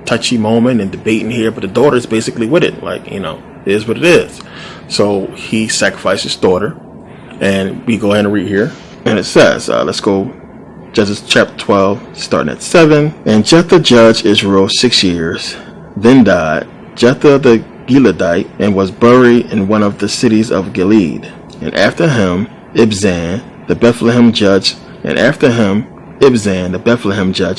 touchy moment and debating here, but the daughter is basically with it. Like, it is what it is. So he sacrificed his daughter, and we go ahead and read here. And it says, let's go, Judges chapter 12, starting at 7. And Jephthah judged Israel 6 years. Then died Jephthah the Gileadite, and was buried in one of the cities of Gilead. And after him, Ibzan, the Bethlehem judge,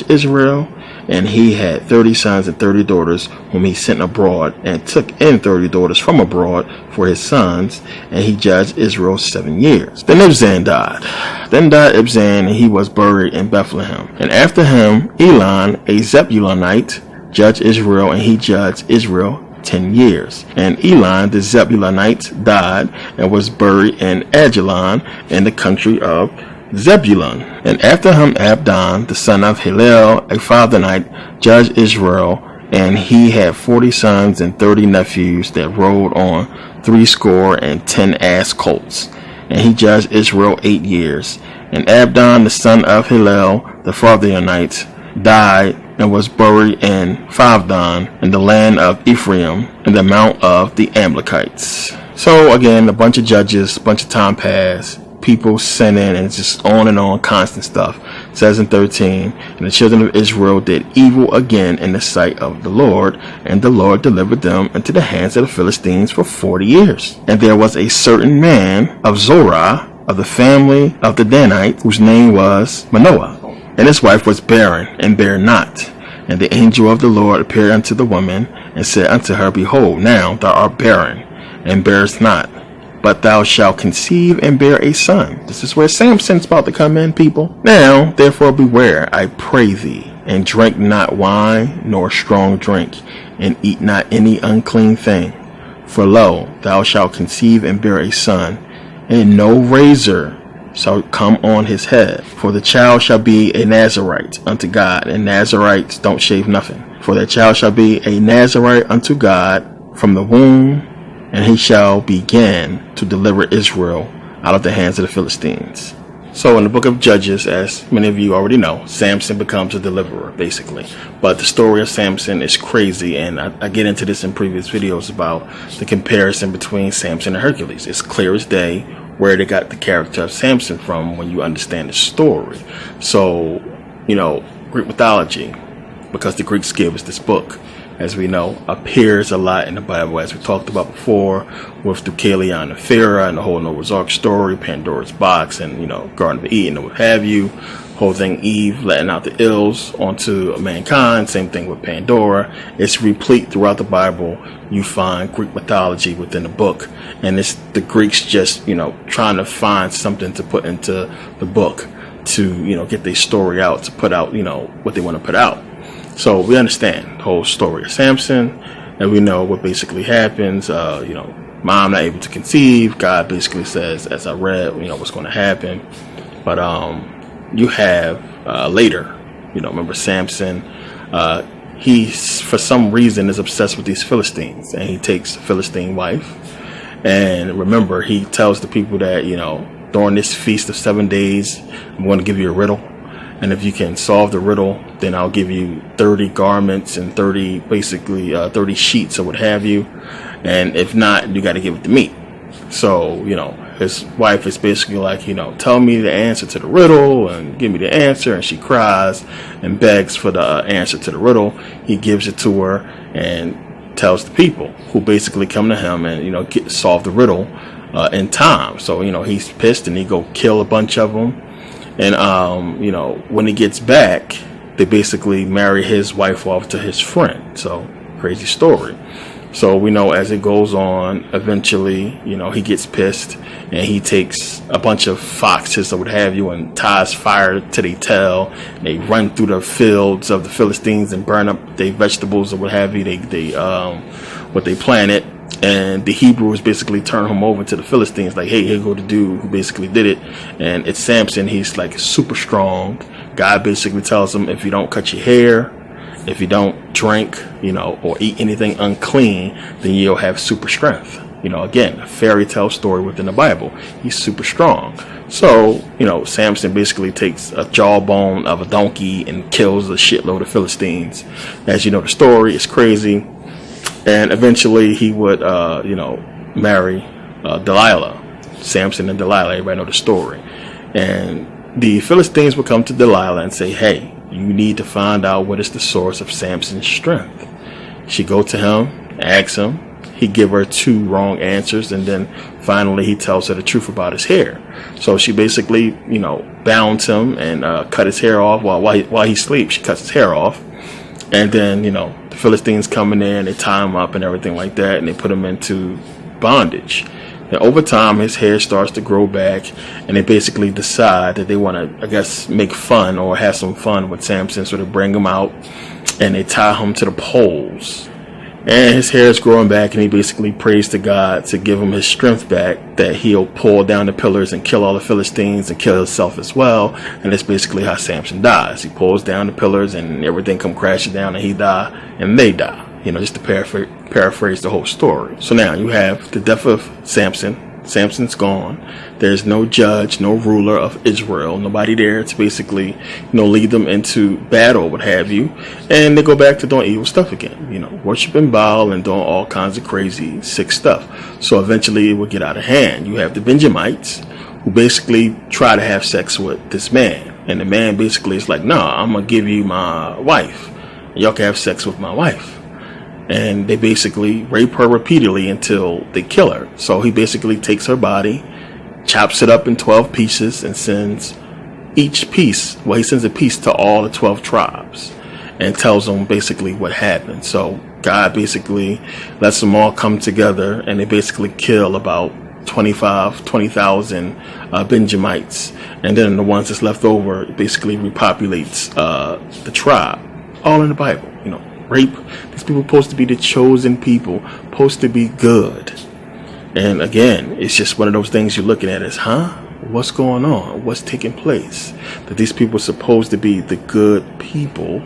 Israel. And he had 30 sons and 30 daughters, whom he sent abroad, and took in 30 daughters from abroad for his sons, and he judged Israel 7 years. Then Ibzan died. Then died Ibzan, and he was buried in Bethlehem. And after him, Elon, a Zebulunite, judged Israel, and he judged Israel 10 years. And Elon the Zebulunite died, and was buried in Ajalon, in the country of Zebulun. And after him Abdon, the son of Hillel, a Fatherite, judged Israel, and he had 40 sons and 30 nephews that rode on 70 ass colts. And he judged Israel 8 years. And Abdon, the son of Hillel, the Fatherite, died and was buried in Favdon, in the land of Ephraim, in the mount of the Amalekites. So again, a bunch of judges, a bunch of time passed. People sinning, and it's just on and on, constant stuff. It says in 13, and the children of Israel did evil again in the sight of the Lord, and the Lord delivered them into the hands of the Philistines for 40 years. And there was a certain man of Zorah, of the family of the Danites, whose name was Manoah, and his wife was barren, and bare not. And the angel of the Lord appeared unto the woman, and said unto her, Behold, now thou art barren, and bearest not, but thou shalt conceive and bear a son. This is where Samson's about to come in, people. Now, therefore, beware, I pray thee, and drink not wine, nor strong drink, and eat not any unclean thing. For lo, thou shalt conceive and bear a son, and no razor shall come on his head. For the child shall be a Nazarite unto God, and Nazarites don't shave nothing. For the child shall be a Nazarite unto God from the womb, and he shall begin to deliver Israel out of the hands of the Philistines. So in the book of Judges, as many of you already know, Samson becomes a deliverer, basically. But the story of Samson is crazy, and I get into this in previous videos about the comparison between Samson and Hercules. It's clear as day where they got the character of Samson from when you understand the story. So, Greek mythology, because the Greeks gave us this book, as we know, appears a lot in the Bible, as we talked about before, with Deucalion and Pharaoh and the whole Noah's Ark story, Pandora's box, and, Garden of Eden and what have you. Whole thing, Eve letting out the ills onto mankind. Same thing with Pandora. It's replete throughout the Bible. You find Greek mythology within the book. And it's the Greeks just, trying to find something to put into the book to, get their story out, to put out, what they want to put out. So we understand the whole story of Samson, and we know what basically happens. Mom not able to conceive. God basically says, as I read, what's going to happen. But you have later, remember Samson, he for some reason is obsessed with these Philistines, and he takes a Philistine wife. And remember, he tells the people that, during this feast of 7 days, I'm going to give you a riddle. And if you can solve the riddle, then I'll give you 30 garments and 30 sheets or what have you. And if not, you got to give it to me. So, his wife is basically like, tell me the answer to the riddle and give me the answer. And she cries and begs for the answer to the riddle. He gives it to her and tells the people, who basically come to him and, solve the riddle in time. So, he's pissed and he go kill a bunch of them. And, when he gets back, they basically marry his wife off to his friend. So, crazy story. So we know as it goes on, eventually, he gets pissed and he takes a bunch of foxes or what have you and ties fire to their tail. They run through the fields of the Philistines and burn up their vegetables or what have you. What they planted. And the Hebrews basically turn him over to the Philistines, like, hey, here go the dude who basically did it. And it's Samson. He's like super strong. God basically tells him, if you don't cut your hair, if you don't drink, or eat anything unclean, then you'll have super strength. Again, a fairy tale story within the Bible. He's super strong. So, Samson basically takes a jawbone of a donkey and kills a shitload of Philistines. As you know, the story is crazy. And eventually he would, marry Delilah. Samson and Delilah, everybody know the story. And the Philistines would come to Delilah and say, hey, you need to find out what is the source of Samson's strength. She go to him, asks him. He give her 2 wrong answers, and then finally he tells her the truth about his hair. So she basically, bound him and cut his hair off while he sleeps. She cuts his hair off. And then, the Philistines come in there and they tie him up and everything like that, and they put him into bondage. And over time, his hair starts to grow back, and they basically decide that they want to, make fun or have some fun with Samson. So they bring him out and they tie him to the poles. And his hair is growing back, and he basically prays to God to give him his strength back, that he'll pull down the pillars and kill all the Philistines and kill himself as well. And that's basically how Samson dies. He pulls down the pillars and everything come crashing down, and he die and they die. Just to paraphrase the whole story. So now you have the death of Samson. Samson's gone. There's no judge, no ruler of Israel, nobody there to basically, lead them into battle, what have you. And they go back to doing evil stuff again, worshiping Baal and doing all kinds of crazy, sick stuff. So eventually it will get out of hand. You have the Benjamites who basically try to have sex with this man. And the man basically is like, nah, I'm going to give you my wife. Y'all can have sex with my wife. And they basically rape her repeatedly until they kill her. So he basically takes her body, chops it up in 12 pieces, and sends each piece, he sends a piece to all the 12 tribes and tells them basically what happened. So God basically lets them all come together, and they basically kill about 20,000 Benjamites. And then the ones that's left over basically repopulates the tribe. All in the Bible, rape. These people are supposed to be the chosen people, supposed to be good. And again, it's just one of those things you're looking at as, what's going on? What's taking place? That these people are supposed to be the good people,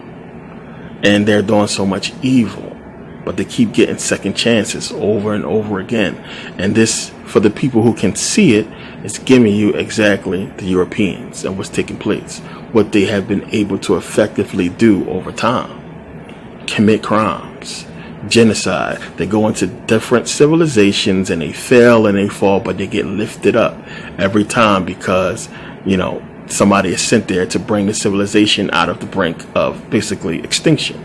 and they're doing so much evil. But they keep getting second chances over and over again. And this, for the people who can see it, It's giving you exactly the Europeans and what's taking place, what they have been able to effectively do over time. Commit crimes, genocide. They go into different civilizations and they fail and they fall, but they get lifted up every time because, somebody is sent there to bring the civilization out of the brink of basically extinction.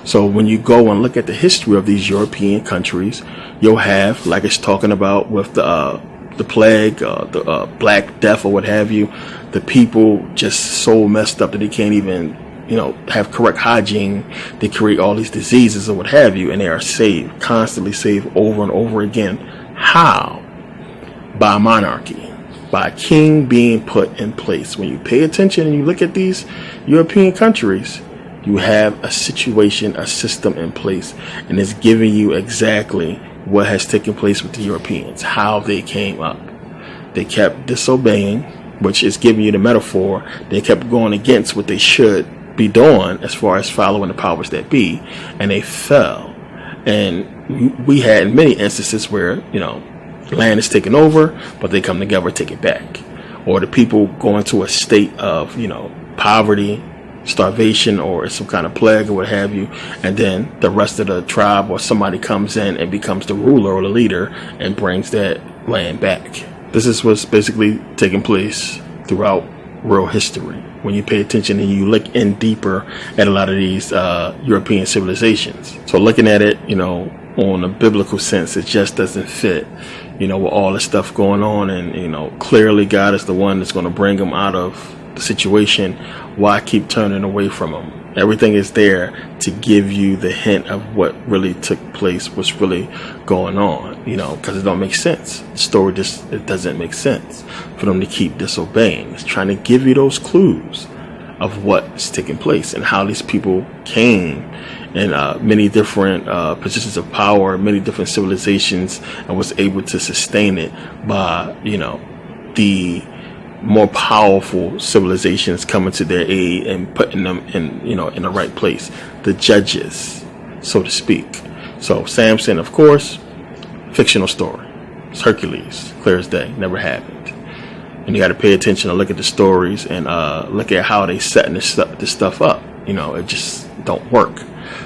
So when you go and look at the history of these European countries, you'll have, like it's talking about with the plague, the Black Death or what have you, the people just so messed up that they can't even, have correct hygiene. They create all these diseases or what have you, and they are saved, constantly saved over and over again. How? By monarchy. By a king being put in place. When you pay attention and you look at these European countries, you have a situation, a system in place, and it's giving you exactly what has taken place with the Europeans, how they came up. They kept disobeying, which is giving you the metaphor. They kept going against what they should be doing as far as following the powers that be, and they fell. And we had many instances where, land is taken over, but they come together and take it back. Or the people go into a state of, poverty, starvation, or some kind of plague or what have you, and then the rest of the tribe or somebody comes in and becomes the ruler or the leader and brings that land back. This is what's basically taking place throughout world history. When you pay attention and you look in deeper at a lot of these European civilizations. So looking at it, on a biblical sense, it just doesn't fit, with all the stuff going on. And, clearly God is the one that's going to bring them out of the situation. Why keep turning away from them? Everything is there to give you the hint of what really took place, what's really going on, because it don't make sense. The story it doesn't make sense for them to keep disobeying. It's trying to give you those clues of what's taking place and how these people came in many different positions of power, many different civilizations, and was able to sustain it by, the more powerful civilizations coming to their aid and putting them in, in the right place. The judges, so to speak. So Samson, of course, fictional story. It's Hercules, clear as day, never happened. And you got to pay attention and look at the stories and look at how they setting this stuff up. It just don't work.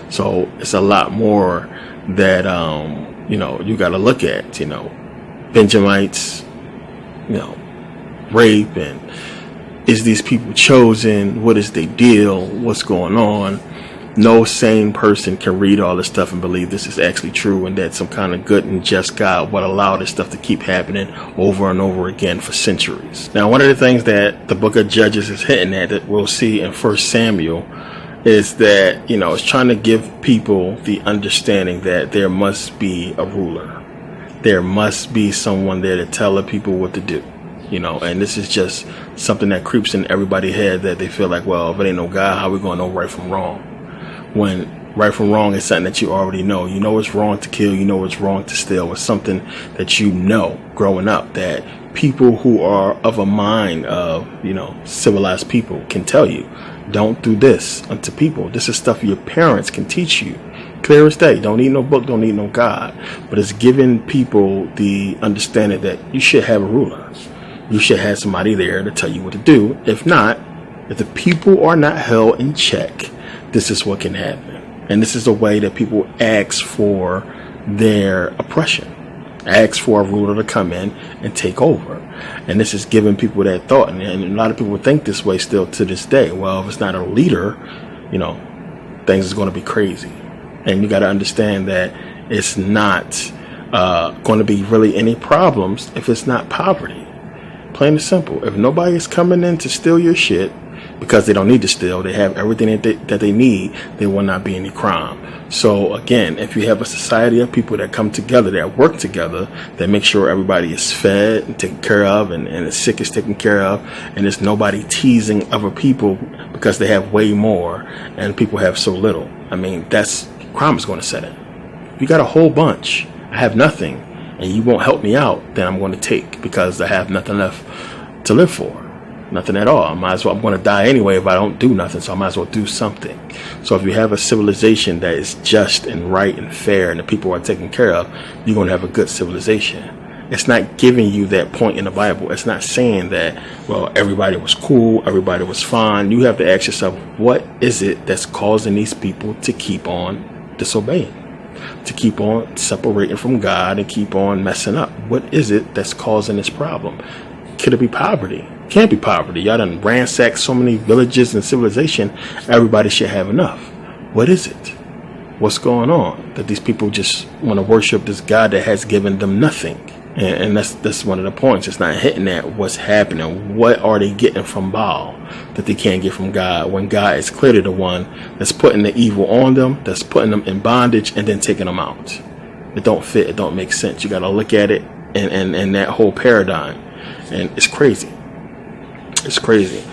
So it's a lot more that you got to look at. Benjamites, rape, and is these people chosen? What is their deal? What's going on? No sane person can read all this stuff and believe this is actually true and that some kind of good and just God would allow this stuff to keep happening over and over again for centuries. Now, one of the things that the book of Judges is hitting at that we'll see in 1 Samuel is that, it's trying to give people the understanding that there must be a ruler. There must be someone there to tell the people what to do. And this is just something that creeps in everybody's head, that they feel like, well, if it ain't no God, how we going to know right from wrong? When right from wrong is something that you already know. You know it's wrong to kill. You know it's wrong to steal. It's something that growing up, that people who are of a mind of, civilized people can tell you. Don't do this unto people. This is stuff your parents can teach you. Clear as day. Don't need no book. Don't need no God. But it's giving people the understanding that you should have a ruler. You should have somebody there to tell you what to do. If not, if the people are not held in check, this is what can happen. And this is a way that people ask for their oppression. Ask for a ruler to come in and take over. And this is giving people that thought. And a lot of people think this way still to this day. Well, if it's not a leader, things is going to be crazy. And you got to understand that it's not going to be really any problems if it's not poverty. Plain and simple. If nobody is coming in to steal your shit, because they don't need to steal, they have everything that they need, there will not be any crime. So again, if you have a society of people that come together, that work together, that make sure everybody is fed and taken care of, and the sick is taken care of, and there's nobody teasing other people because they have way more and people have so little, that's crime is going to set in. If you got a whole bunch, I have nothing, and you won't help me out, then I'm going to take, because I have nothing left to live for. Nothing at all. I'm going to die anyway if I don't do nothing, so I might as well do something. So if you have a civilization that is just and right and fair and the people are taken care of, you're going to have a good civilization. It's not giving you that point in the Bible. It's not saying that, well, everybody was cool, everybody was fine. You have to ask yourself, what is it that's causing these people to keep on disobeying, to keep on separating from God and keep on messing up? What is it that's causing this problem? Could it be poverty? Can't be poverty. Y'all done ransacked so many villages and civilization. Everybody should have enough. What is it? What's going on that these people just want to worship this God that has given them nothing? And that's one of the points. It's not hitting at what's happening. What are they getting from Baal that they can't get from God, when God is clearly the one that's putting the evil on them, that's putting them in bondage and then taking them out? It don't fit. It don't make sense. You got to look at it and that whole paradigm. And it's crazy. It's crazy.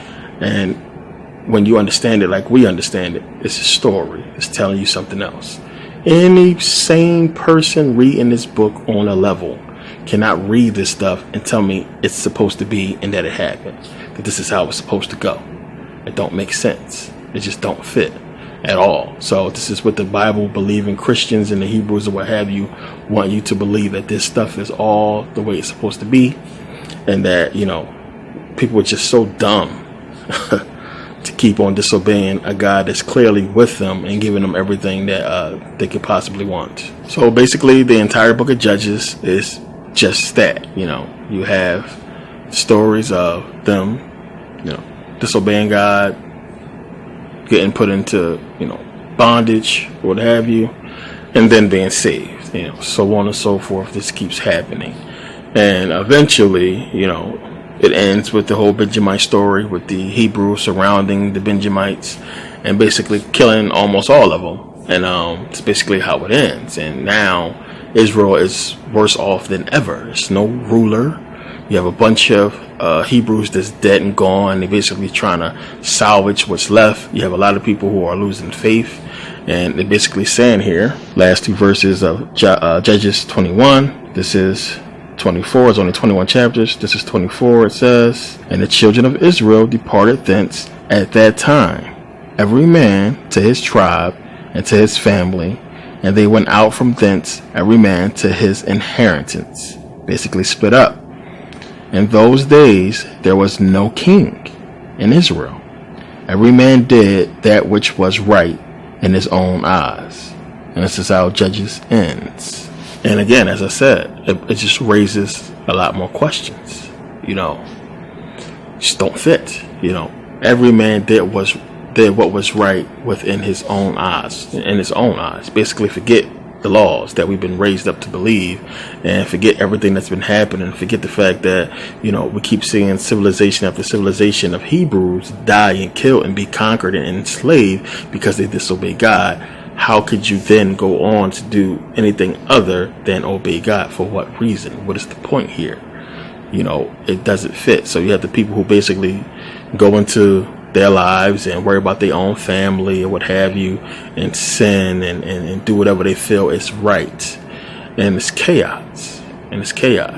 And when you understand it like we understand it, it's a story. It's telling you something else. Any sane person reading this book on a level cannot read this stuff and tell me it's supposed to be and that it happened, that this is how it's supposed to go. It don't make sense. It just don't fit at all. So this is what the Bible believing Christians and the Hebrews or what have you want you to believe, that this stuff is all the way it's supposed to be, and that, you know, people are just so dumb to keep on disobeying a God that's clearly with them and giving them everything that they could possibly want. So basically the entire book of Judges is just that. You know, you have stories of them, you know, disobeying God, getting put into, you know, bondage, what have you, and then being saved, you know, so on and so forth. This keeps happening. And eventually, you know, it ends with the whole Benjamite story, with the Hebrews surrounding the Benjamites and basically killing almost all of them. And it's basically how it ends. And now Israel is worse off than ever. There's no ruler. You have a bunch of Hebrews that's dead and gone. They're basically trying to salvage what's left. You have a lot of people who are losing faith. And they're basically saying here, last two verses of Judges 21. This is 24. It's only 21 chapters. This is 24. It says, "And the children of Israel departed thence at that time, every man to his tribe and to his family. And they went out from thence, every man to his inheritance." Basically split up. "In those days there was no king in Israel. Every man did that which was right in his own eyes." And this is how Judges ends. And again, as I said, it just raises a lot more questions. You know, just don't fit. You know, every man did what was right within his own eyes. In his own eyes, basically forget the laws that we've been raised up to believe, and forget everything that's been happening. Forget the fact that, you know, we keep seeing civilization after civilization of Hebrews die and kill and be conquered and enslaved because they disobey God. How could you then go on to do anything other than obey God? For what reason? What is the point here? You know, it doesn't fit. So you have the people who basically go into their lives and worry about their own family or what have you, and sin and do whatever they feel is right. And it's chaos.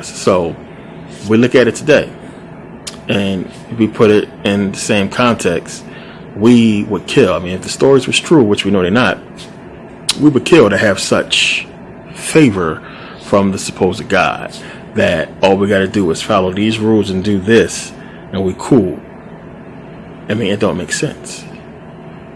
So we look at it today, and if we put it in the same context, we would kill. I mean, if the stories was true, which we know they're not, we would kill to have such favor from the supposed God that all we got to do is follow these rules and do this, and we cool. I mean, it don't make sense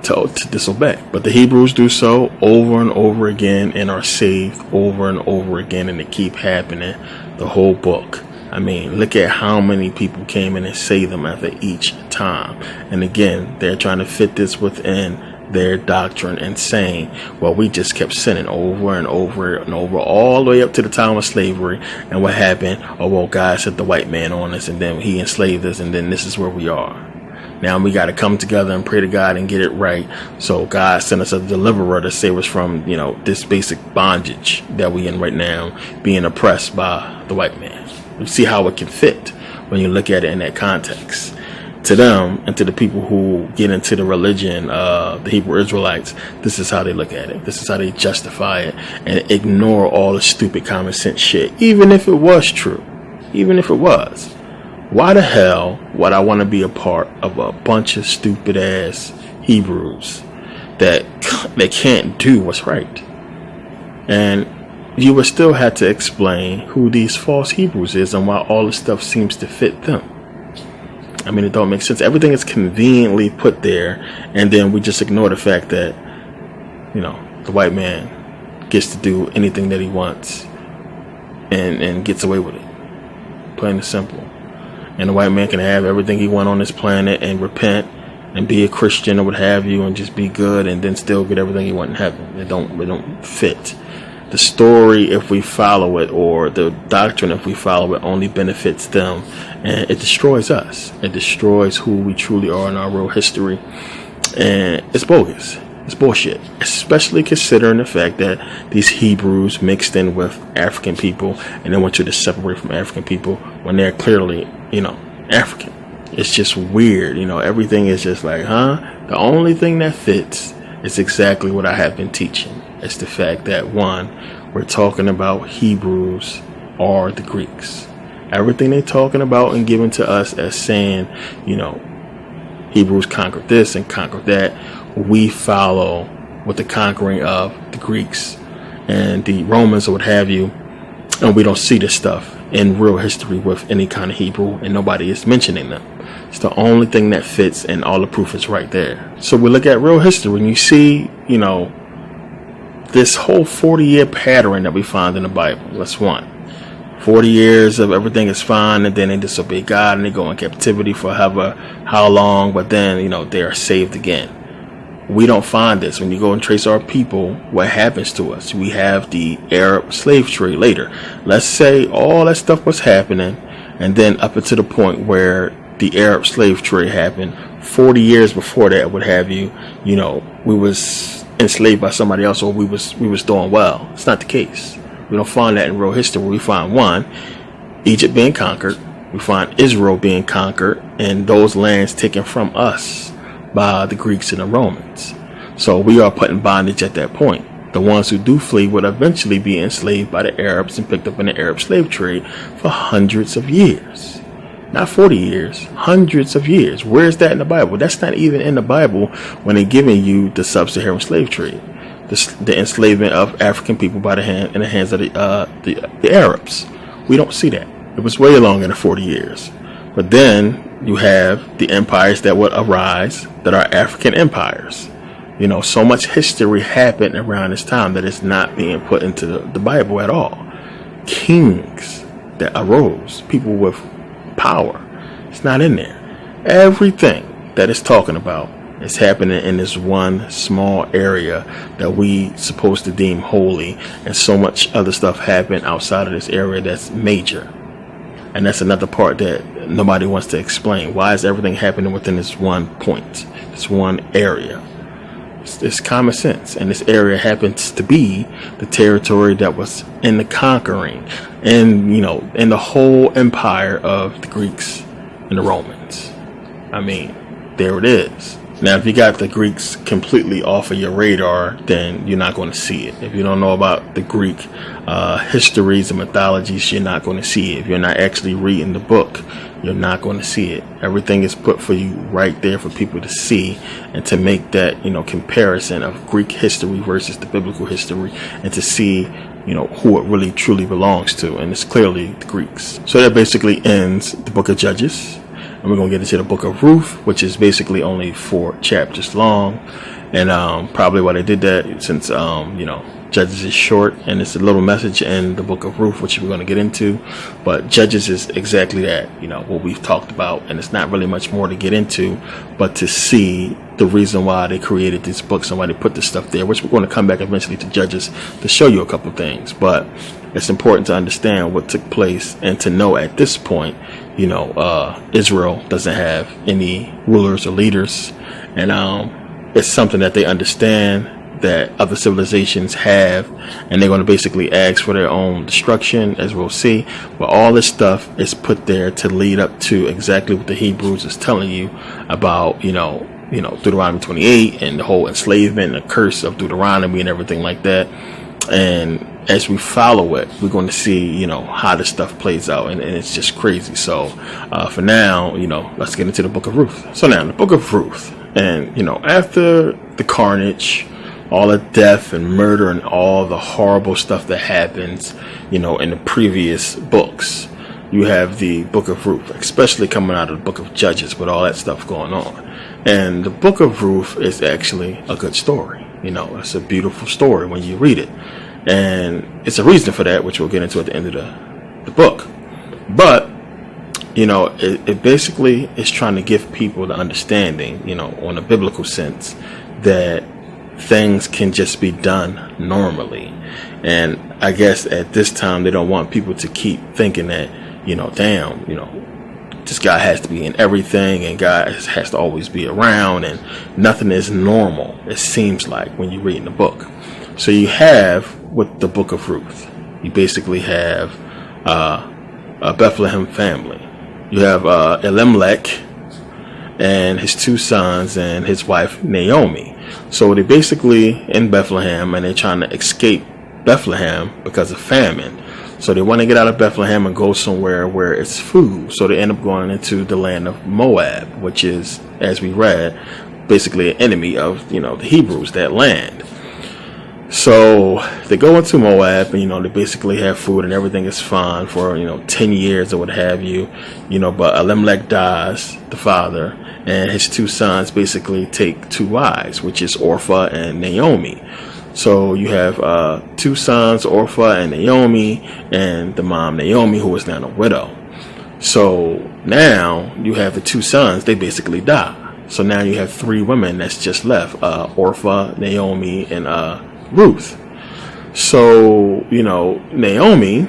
to disobey. But the Hebrews do so over and over again and are saved over and over again, and it keep happening the whole book. I mean, look at how many people came in and saved them after each time. And again, they're trying to fit this within their doctrine and saying, well, we just kept sinning over and over and over all the way up to the time of slavery. And what happened? Oh, well, God sent the white man on us, and then he enslaved us, and then this is where we are. Now we got to come together and pray to God and get it right. So God sent us a deliverer to save us from, you know, this basic bondage that we in right now, being oppressed by the white man. You see how it can fit when you look at it in that context. To them and to the people who get into the religion, the Hebrew Israelites, this is how they look at it. This is how they justify it and ignore all the stupid common sense shit. Even if it was true, even if it was, why the hell would I want to be a part of a bunch of stupid ass Hebrews that they can't do what's right? And you would still have to explain who these false Hebrews is and why all this stuff seems to fit them. I mean, it don't make sense. Everything is conveniently put there, and then we just ignore the fact that, the white man gets to do anything that he wants and gets away with it. Plain and simple. And the white man can have everything he wants on this planet and repent and be a Christian or what have you and just be good and then still get everything he wants in heaven. It don't fit. The story, if we follow it, or the doctrine, if we follow it, only benefits them, and it destroys us. It destroys who we truly are in our real history, and it's bogus. It's bullshit, especially considering the fact that these Hebrews mixed in with African people, and they want you to separate from African people when they're clearly, African. It's just weird, everything is just like, The only thing that fits is exactly what I have been teaching. It's the fact that, one, we're talking about Hebrews or the Greeks. Everything they're talking about and giving to us as saying, Hebrews conquered this and conquered that. We follow with the conquering of the Greeks and the Romans or what have you. And we don't see this stuff in real history with any kind of Hebrew, and nobody is mentioning them. It's the only thing that fits, and all the proof is right there. So we look at real history and you see, this whole 40-year pattern that we find in the Bible. That's one. 40 years of everything is fine, and then they disobey God and they go in captivity for how long, but then, they are saved again. We don't find this. When you go and trace our people, what happens to us? We have the Arab slave trade later. Let's say all that stuff was happening, and then up until the point where the Arab slave trade happened, 40 years before that, what have you, we was enslaved by somebody else, or we was doing well. It's not the case. We don't find that in real history. We find, one, Egypt being conquered. We find Israel being conquered, and those lands taken from us by the Greeks and the Romans. So we are put in bondage at that point. The ones who do flee would eventually be enslaved by the Arabs and picked up in the Arab slave trade for hundreds of years. Not 40 years, hundreds of years. Where's that in the Bible? That's not even in the Bible when they're giving you the sub-Saharan slave trade, the enslavement of African people in the hands of the Arabs. We don't see that. It was way longer than 40 years. But then you have the empires that would arise that are African empires. So much history happened around this time that is not being put into the Bible at all. Kings that arose, people with power, it's not in there. Everything that it's talking about is happening in this one small area that we supposed to deem holy, and so much other stuff happened outside of this area that's major. And that's another part that nobody wants to explain. Why is everything happening within this one point, this one area? It's common sense. And this area happens to be the territory that was in the conquering and, in the whole empire of the Greeks and the Romans. I mean, there it is. Now, if you got the Greeks completely off of your radar, then you're not going to see it. If you don't know about the Greek histories and mythologies, you're not going to see it. If you're not actually reading the book, you're not going to see it. Everything is put for you right there for people to see and to make that, comparison of Greek history versus the biblical history, and to see, who it really truly belongs to. And it's clearly the Greeks. So that basically ends the book of Judges. And we're going to get into the book of Ruth, which is basically only 4 chapters long. And probably why they did that, since, Judges is short, and it's a little message in the book of Ruth, which we're going to get into. But Judges is exactly that, what we've talked about. And it's not really much more to get into, but to see the reason why they created these books and why they put this stuff there, which we're going to come back eventually to Judges to show you a couple things. But it's important to understand what took place and to know at this point, Israel doesn't have any rulers or leaders. And it's something that they understand that other civilizations have, and they're going to basically ask for their own destruction, as we'll see. But all this stuff is put there to lead up to exactly what the Hebrews is telling you about, Deuteronomy 28 and the whole enslavement and the curse of Deuteronomy and everything like that. And as we follow it, we're going to see, how this stuff plays out, and it's just crazy. So for now, let's get into the book of Ruth. So now, the book of Ruth, and, after the carnage, all the death and murder and all the horrible stuff that happens, in the previous books. You have the book of Ruth, especially coming out of the book of Judges with all that stuff going on. And the book of Ruth is actually a good story. It's a beautiful story when you read it. And it's a reason for that, which we'll get into at the end of the book. But, it basically is trying to give people the understanding, on a biblical sense, that things can just be done normally. And I guess at this time, they don't want people to keep thinking that, this guy has to be in everything and God has to always be around and nothing is normal, it seems like, when you read in the book. So you have, with the book of Ruth, you basically have a Bethlehem family. You have Elimelech and his 2 sons and his wife Naomi. So they're basically in Bethlehem and they're trying to escape Bethlehem because of famine. So they want to get out of Bethlehem and go somewhere where it's food. So they end up going into the land of Moab, which is, as we read, basically an enemy of, the Hebrews, that land. So they go into Moab and, they basically have food and everything is fine for, 10 years or what have you, but Elimelech dies, the father, and his 2 sons basically take 2 wives, which is Orpah and Naomi. So you have 2 sons, Orpah and Naomi, and the mom Naomi, who is now a widow. So now you have the 2 sons, they basically die. So now you have 3 women that's just left, Orpah, Naomi, and Ruth. So, Naomi,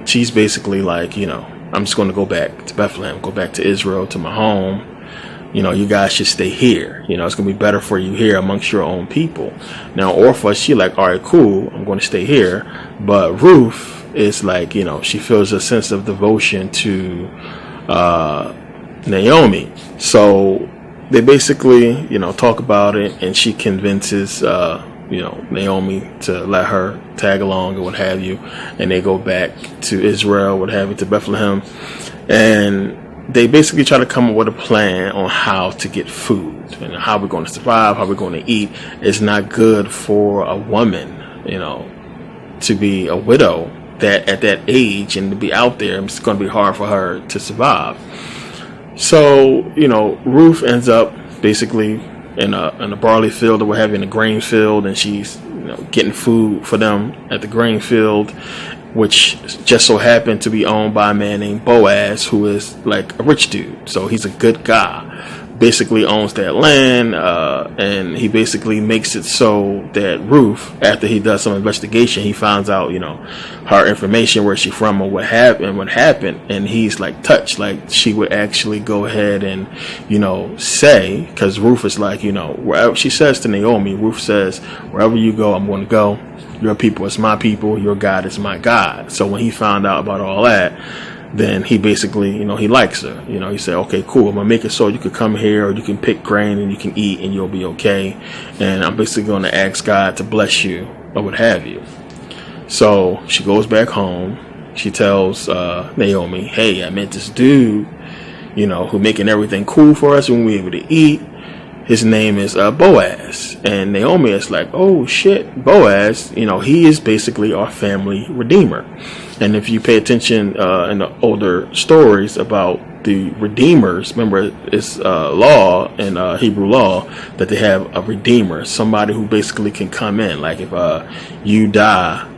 she's basically like, I'm just going to go back to Bethlehem, go back to Israel, to my home. You guys should stay here. It's going to be better for you here amongst your own people. Now, Orpah, she like, all right, cool, I'm going to stay here. But Ruth is like, she feels a sense of devotion to Naomi. So they basically, talk about it, and she convinces, Naomi to let her tag along or what have you. And they go back to Israel, what have you, to Bethlehem. And they basically try to come up with a plan on how to get food and how we're going to survive, how we're going to eat. It's not good for a woman, to be a widow that at that age and to be out there. It's going to be hard for her to survive. So, Ruth ends up basically in a barley field or what have you, in a grain field, and she's getting food for them at the grain field, which just so happened to be owned by a man named Boaz, who is like a rich dude. So he's a good guy. Basically owns that land, and he basically makes it so that Ruth, after he does some investigation, he finds out, her information, where she's from or what happened, and he's like touched, like she would actually go ahead and, say, because Ruth is like, wherever she says to Naomi, Ruth says, wherever you go, I'm going to go. Your people is my people. Your God is my God. So when he found out about all that, then he basically, he likes her. He said, okay, cool. I'm going to make it so you could come here, or you can pick grain and you can eat and you'll be okay. And I'm basically going to ask God to bless you or what have you. So she goes back home. She tells Naomi, hey, I met this dude, who making everything cool for us when we're able to eat. His name is Boaz. And Naomi is like, oh shit, Boaz, he is basically our family redeemer. And if you pay attention in the older stories about the redeemers, remember it's law in Hebrew law that they have a redeemer, somebody who basically can come in. Like if you die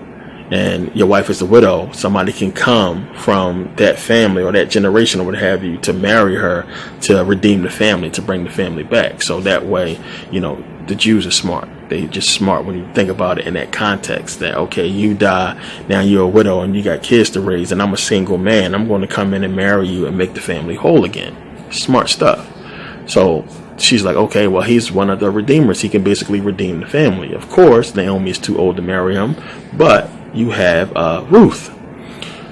and your wife is a widow, somebody can come from that family or that generation or what have you to marry her, to redeem the family, to bring the family back. So that way, the Jews are smart. They just smart when you think about it in that context, that, okay, you die, now you're a widow and you got kids to raise, and I'm a single man. I'm going to come in and marry you and make the family whole again. Smart stuff. So she's like, okay, well, he's one of the redeemers. He can basically redeem the family. Of course, Naomi is too old to marry him, but you have Ruth.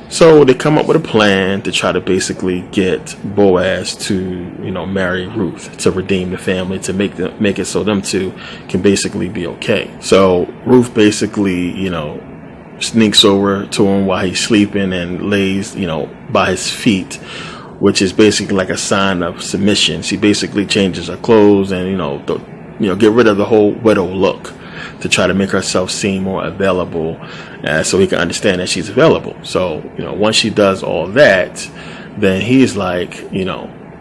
So they come up with a plan to try to basically get Boaz to, marry Ruth, to redeem the family, to make it so them two can basically be okay. So Ruth basically, sneaks over to him while he's sleeping and lays, by his feet, which is basically like a sign of submission. She basically changes her clothes and, get rid of the whole widow look. to try to make herself seem more available, so he can understand that she's available. So, once she does all that, then he's like,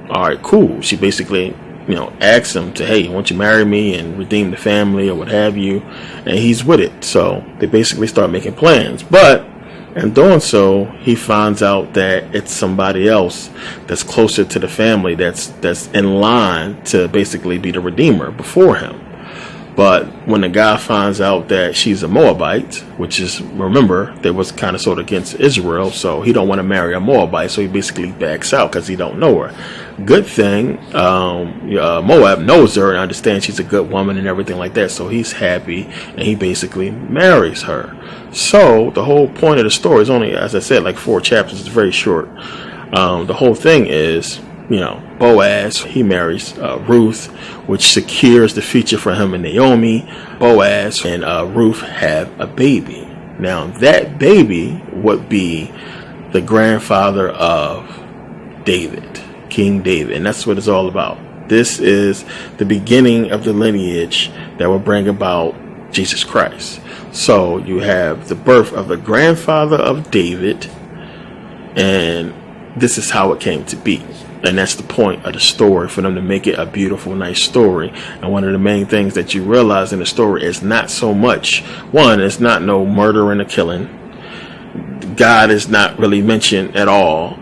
all right, cool. She basically, asks him to, hey, won't you marry me and redeem the family or what have you? And he's with it. So they basically start making plans. But in doing so, he finds out that it's somebody else that's closer to the family that's in line to basically be the redeemer before him. But when the guy finds out that she's a Moabite, which is, remember, they was kind of sort of against Israel, so he don't want to marry a Moabite, so he basically backs out because he don't know her. Good thing, Moab knows her and understands she's a good woman and everything like that, so he's happy, and he basically marries her. So the whole point of the story is only, as I said, like 4 chapters. It's very short. The whole thing is, Boaz, he marries Ruth, which secures the future for him and Naomi. Boaz and Ruth have a baby. Now, that baby would be the grandfather of David, King David, and that's what it's all about. This is the beginning of the lineage that will bring about Jesus Christ. So you have the birth of the grandfather of David, and this is how it came to be. And that's the point of the story, for them to make it a beautiful, nice story. And one of the main things that you realize in the story is not so much, one, it's not no murder and a killing. God is not really mentioned at all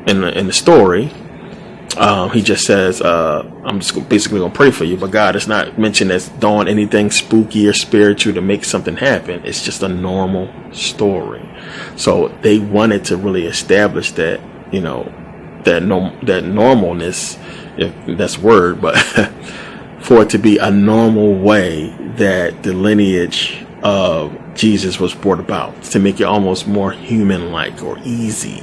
in the story. He just says, I'm just basically going to pray for you. But God is not mentioned as doing anything spooky or spiritual to make something happen. It's just a normal story. So they wanted to really establish that, that normalness, if that's a word, but for it to be a normal way that the lineage of Jesus was brought about, to make it almost more human-like or easy,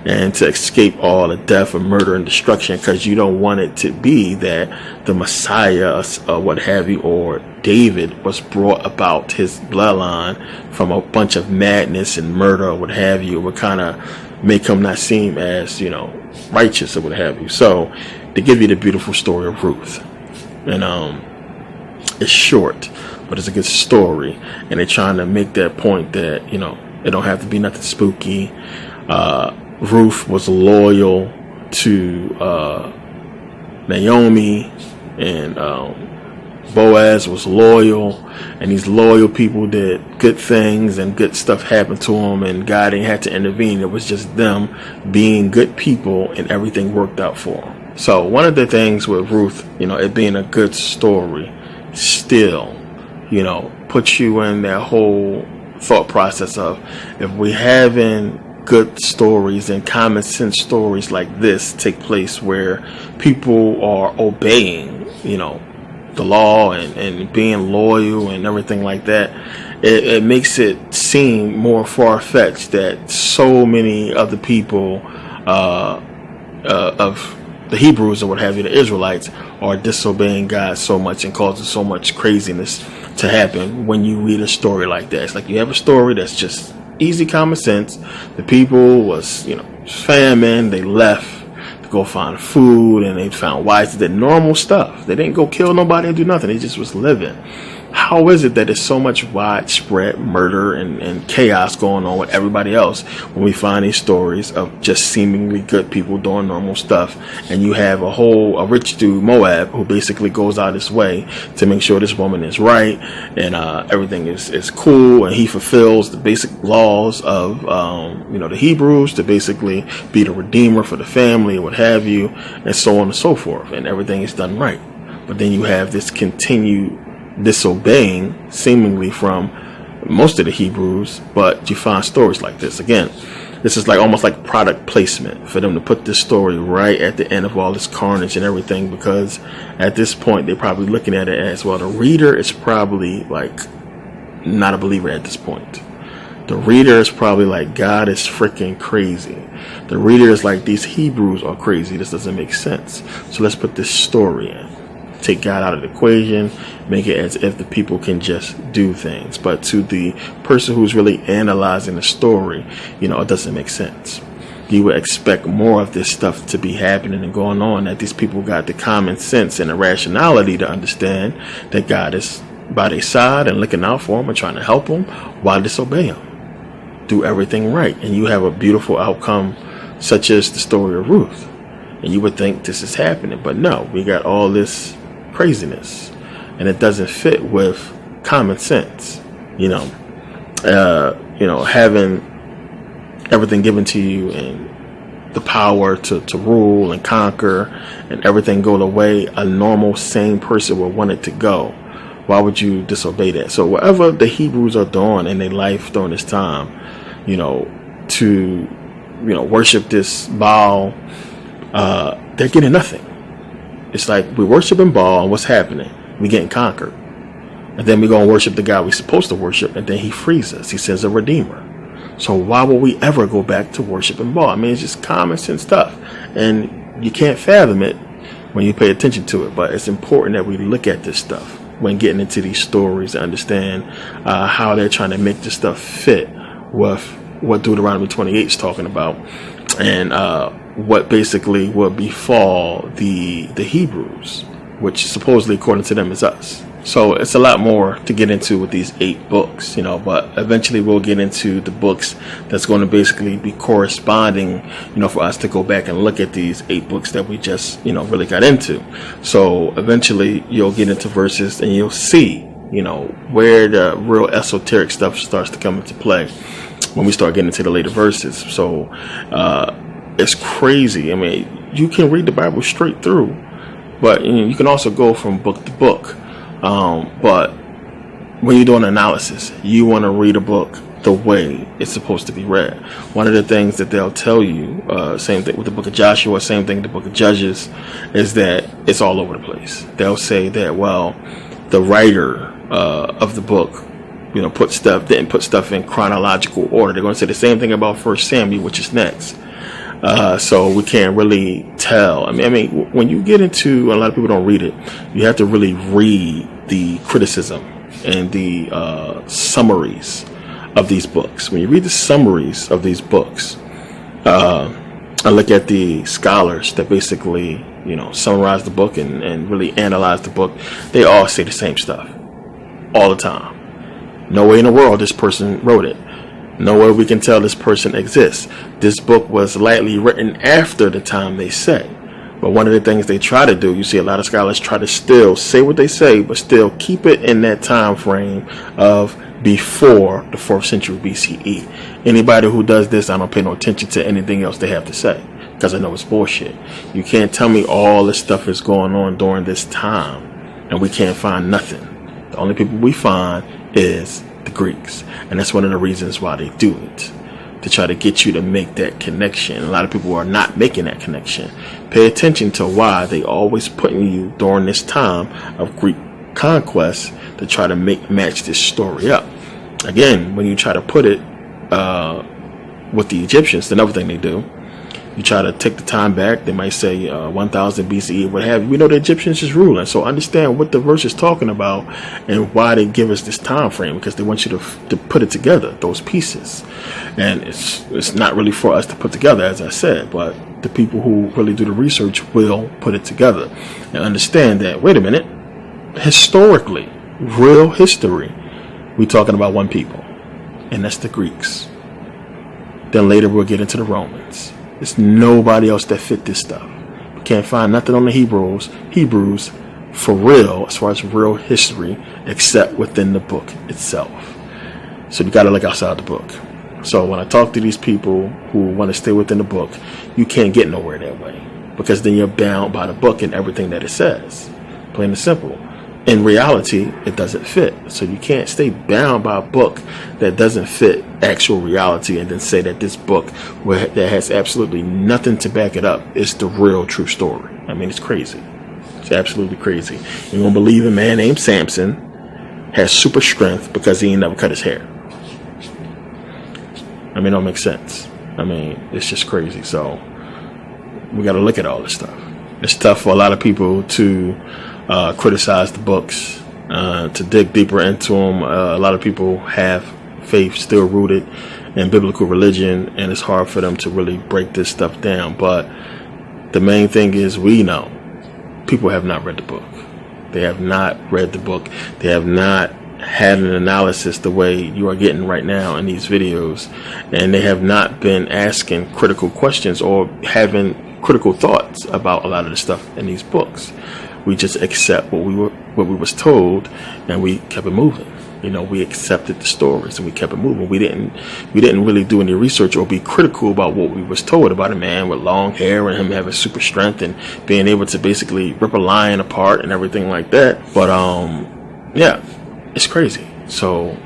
and to escape all the death and murder and destruction, because you don't want it to be that the Messiah, what have you, or David was brought about, his bloodline, from a bunch of madness and murder or what have you. It would kind of make him not seem as, righteous or what have you. So they give you the beautiful story of Ruth. And it's short, but it's a good story. And they're trying to make that point that, it don't have to be nothing spooky. Ruth was loyal to Naomi, and Boaz was loyal, and these loyal people did good things and good stuff happened to them, and God didn't have to intervene. It was just them being good people, and everything worked out for them. So one of the things with Ruth, it being a good story, still, puts you in that whole thought process of, if we having good stories and common sense stories like this take place, where people are obeying, the law and being loyal and everything like that, it makes it seem more far-fetched that so many of the people of the Hebrews or what have you, the Israelites, are disobeying God so much and causing so much craziness to happen. When you read a story like that, it's like you have a story that's just easy common sense. The people was, famine, they left to go find food, and they found wives that did normal stuff. They didn't go kill nobody and do nothing. They just was living. How is it that there's so much widespread murder and chaos going on with everybody else when we find these stories of just seemingly good people doing normal stuff? And you have a rich dude, Moab, who basically goes out his way to make sure this woman is right and everything is cool, and he fulfills the basic laws of the Hebrews to basically be the redeemer for the family and what have you, and so on and so forth, and everything is done right. But then you have this continued disobeying seemingly from most of the Hebrews, but you find stories like this. Again, this is like almost like product placement for them to put this story right at the end of all this carnage and everything, because at this point they're probably looking at it as, well, the reader is probably like not a believer at this point. The reader is probably like, God is freaking crazy. The reader is like, these Hebrews are crazy. This doesn't make sense. So let's put this story in. Take God out of the equation, make it as if the people can just do things. But to the person who's really analyzing the story, it doesn't make sense. You would expect more of this stuff to be happening and going on, that these people got the common sense and the rationality to understand that God is by their side and looking out for them and trying to help them, why disobey them? Do everything right, and you have a beautiful outcome, such as the story of Ruth. And you would think this is happening, but no, we got all this craziness, and it doesn't fit with common sense. Having everything given to you and the power to rule and conquer, and everything go the way a normal, sane person would want it to go. Why would you disobey that? So whatever the Hebrews are doing in their life during this time, to worship this Baal, they're getting nothing. It's like we're worshiping Baal, and what's happening? We're getting conquered. And then we're going to worship the God we're supposed to worship, and then he frees us. He sends a redeemer. So why would we ever go back to worshiping Baal? I mean, it's just common sense stuff, and you can't fathom it when you pay attention to it. But it's important that we look at this stuff when getting into these stories and understand how they're trying to make this stuff fit with what Deuteronomy 28 is talking about, and what basically will befall the Hebrews, which supposedly, according to them, is us. So it's a lot more to get into with these 8 books, but eventually we'll get into the books that's going to basically be corresponding, for us to go back and look at these 8 books that we just, really got into. So eventually you'll get into verses and you'll see, where the real esoteric stuff starts to come into play when we start getting into the later verses. So it's crazy. I mean, you can read the Bible straight through, but you can also go from book to book. But when you're doing analysis, you want to read a book the way it's supposed to be read. One of the things that they'll tell you, same thing with the book of Joshua, same thing with the book of Judges, is that it's all over the place. They'll say that, well, the writer of the book, didn't put stuff in chronological order. They're going to say the same thing about 1 Samuel, which is next. So we can't really tell. I mean, when you get into, a lot of people don't read it, you have to really read the criticism and the summaries of these books. When you read the summaries of these books, I look at the scholars that basically, summarize the book and really analyze the book. They all say the same stuff all the time. No way in the world this person wrote it. No way we can tell this person exists. This book was likely written after the time they say. But one of the things they try to do, you see a lot of scholars try to still say what they say, but still keep it in that time frame of before the 4th century BCE. Anybody who does this, I don't pay no attention to anything else they have to say, because I know it's bullshit. You can't tell me all this stuff is going on during this time and we can't find nothing. The only people we find is the Greeks, and that's one of the reasons why they do it, to try to get you to make that connection. A lot of people are not making that connection. Pay attention to why they always putting you during this time of Greek conquest to try to match this story up. Again, when you try to put it with the Egyptians, another thing they do, you try to take the time back. They might say 1000 BCE, what have you. We know the Egyptians is ruling. So understand what the verse is talking about and why they give us this time frame, because they want you to put it together, those pieces. And it's not really for us to put together, as I said, but the people who really do the research will put it together and understand that, wait a minute, historically, real history, we're talking about one people, and that's the Greeks. Then later we'll get into the Romans. There's nobody else that fit this stuff. We can't find nothing on the Hebrews for real, as far as real history, except within the book itself. So you got to look outside the book. So when I talk to these people who want to stay within the book, you can't get nowhere that way, because then you're bound by the book and everything that it says. Plain and simple. In reality, it doesn't fit. So you can't stay bound by a book that doesn't fit actual reality and then say that this book that has absolutely nothing to back it up is the real true story. I mean, it's crazy. It's absolutely crazy. You won't believe a man named Samson has super strength because he ain't never cut his hair. I mean, it don't make sense. I mean, it's just crazy. So we got to look at all this stuff. It's tough for a lot of people to criticize the books, to dig deeper into them. A lot of people have faith still rooted in biblical religion, and it's hard for them to really break this stuff down. But the main thing is, we know people have not read the book. They have not read the book. They have not had an analysis the way you are getting right now in these videos, and they have not been asking critical questions or having critical thoughts about a lot of the stuff in these books. We just accept what we was told, and we kept it moving. We accepted the stories and we kept it moving. We didn't really do any research or be critical about what we was told about a man with long hair and him having super strength and being able to basically rip a lion apart and everything like that. But yeah, it's crazy. So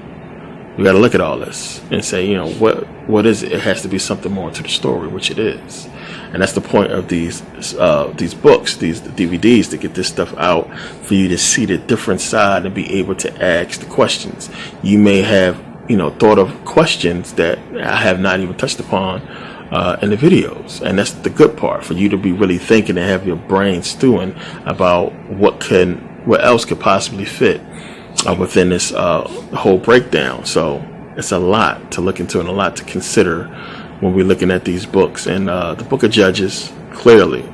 we got to look at all this and say, what is it? It has to be something more to the story, which it is. And that's the point of these books, these DVDs, to get this stuff out for you to see the different side and be able to ask the questions. You may have, thought of questions that I have not even touched upon in the videos. And that's the good part, for you to be really thinking and have your brain stewing about what else could possibly fit within this whole breakdown. So it's a lot to look into and a lot to consider when we're looking at these books. And the book of Judges, clearly,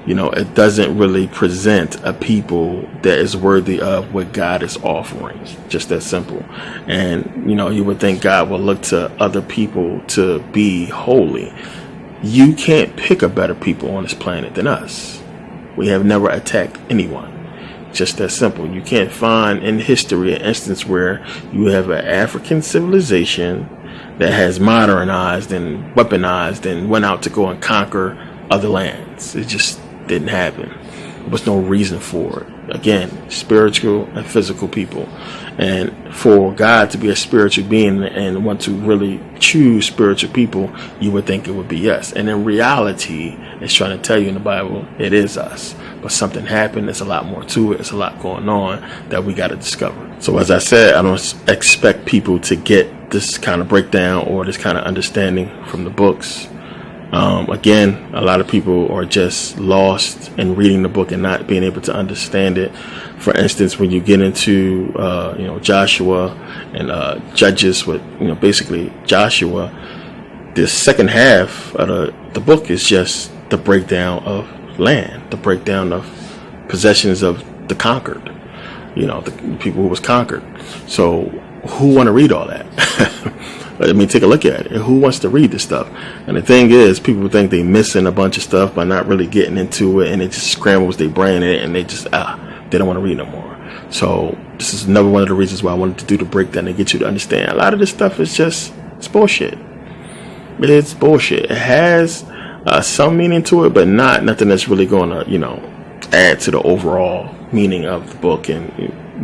it doesn't really present a people that is worthy of what God is offering. Just that simple. And, you would think God will look to other people to be holy. You can't pick a better people on this planet than us. We have never attacked anyone. Just that simple. You can't find in history an instance where you have an African civilization that has modernized and weaponized and went out to go and conquer other lands. It just didn't happen. There was no reason for it. Again, spiritual and physical people. And for God to be a spiritual being and want to really choose spiritual people, you would think it would be us. And in reality, it's trying to tell you in the Bible, it is us. But something happened. There's a lot more to it. It's a lot going on that we got to discover. So as I said, I don't expect people to get this kind of breakdown or this kind of understanding from the books. Again, a lot of people are just lost in reading the book and not being able to understand it. For instance, when you get into Joshua and Judges with basically Joshua, the second half of the book is just the breakdown of land, the breakdown of possessions of the conquered, the people who was conquered. So who want to read all that? I mean, take a look at it. Who wants to read this stuff? And the thing is, people think they're missing a bunch of stuff by not really getting into it, and it just scrambles their brain in it, and they just, they don't want to read no more. So this is another one of the reasons why I wanted to do the breakdown to get you to understand. A lot of this stuff is it's bullshit. It's bullshit. It has some meaning to it, but nothing that's really going to, add to the overall meaning of the book and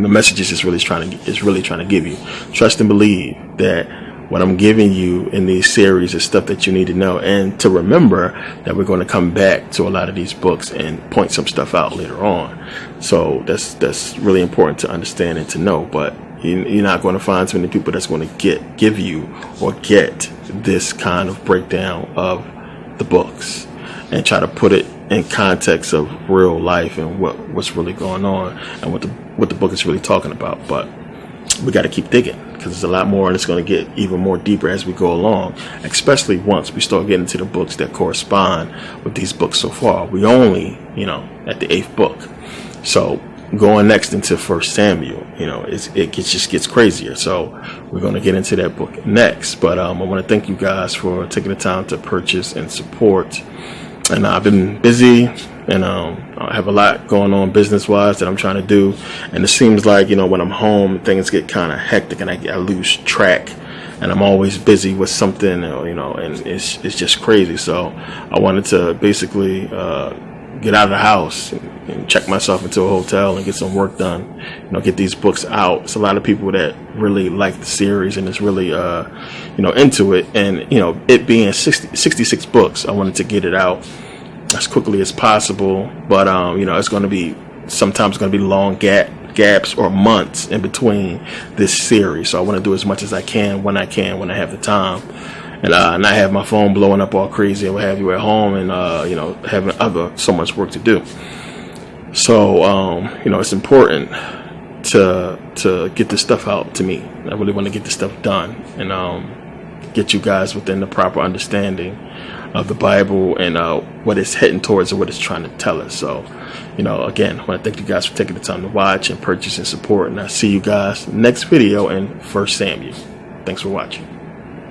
the messages it's really trying to give you. Trust and believe that what I'm giving you in these series is stuff that you need to know, and to remember that we're going to come back to a lot of these books and point some stuff out later on. So that's really important to understand and to know. But you're not going to find too many people that's going to give you or get this kind of breakdown of the books and try to put it in context of real life and what's really going on and what the book is really talking about. But we got to keep digging, because there's a lot more, and it's going to get even more deeper as we go along, especially once we start getting to the books that correspond with these books so far. We only, at the 8th book. So going next into 1 Samuel, it just gets crazier. So we're going to get into that book next. But I want to thank you guys for taking the time to purchase and support. And I've been busy, and I have a lot going on business-wise that I'm trying to do. And it seems like, when I'm home, things get kind of hectic and I lose track. And I'm always busy with something, and it's just crazy. So I wanted to basically get out of the house and check myself into a hotel and get some work done, get these books out. It's a lot of people that really like the series and is really, into it. And, it being 66 books, I wanted to get it out as quickly as possible. But, it's going to be, sometimes going to be long gaps or months in between this series. So I want to do as much as I can when I have the time. And not have my phone blowing up all crazy or what have you at home, and having so much work to do. So it's important to get this stuff out to me. I really want to get this stuff done, and get you guys within the proper understanding of the Bible and what it's heading towards and what it's trying to tell us. So, again, I want to thank you guys for taking the time to watch and purchase and support. And I'll see you guys next video in 1 Samuel. Thanks for watching.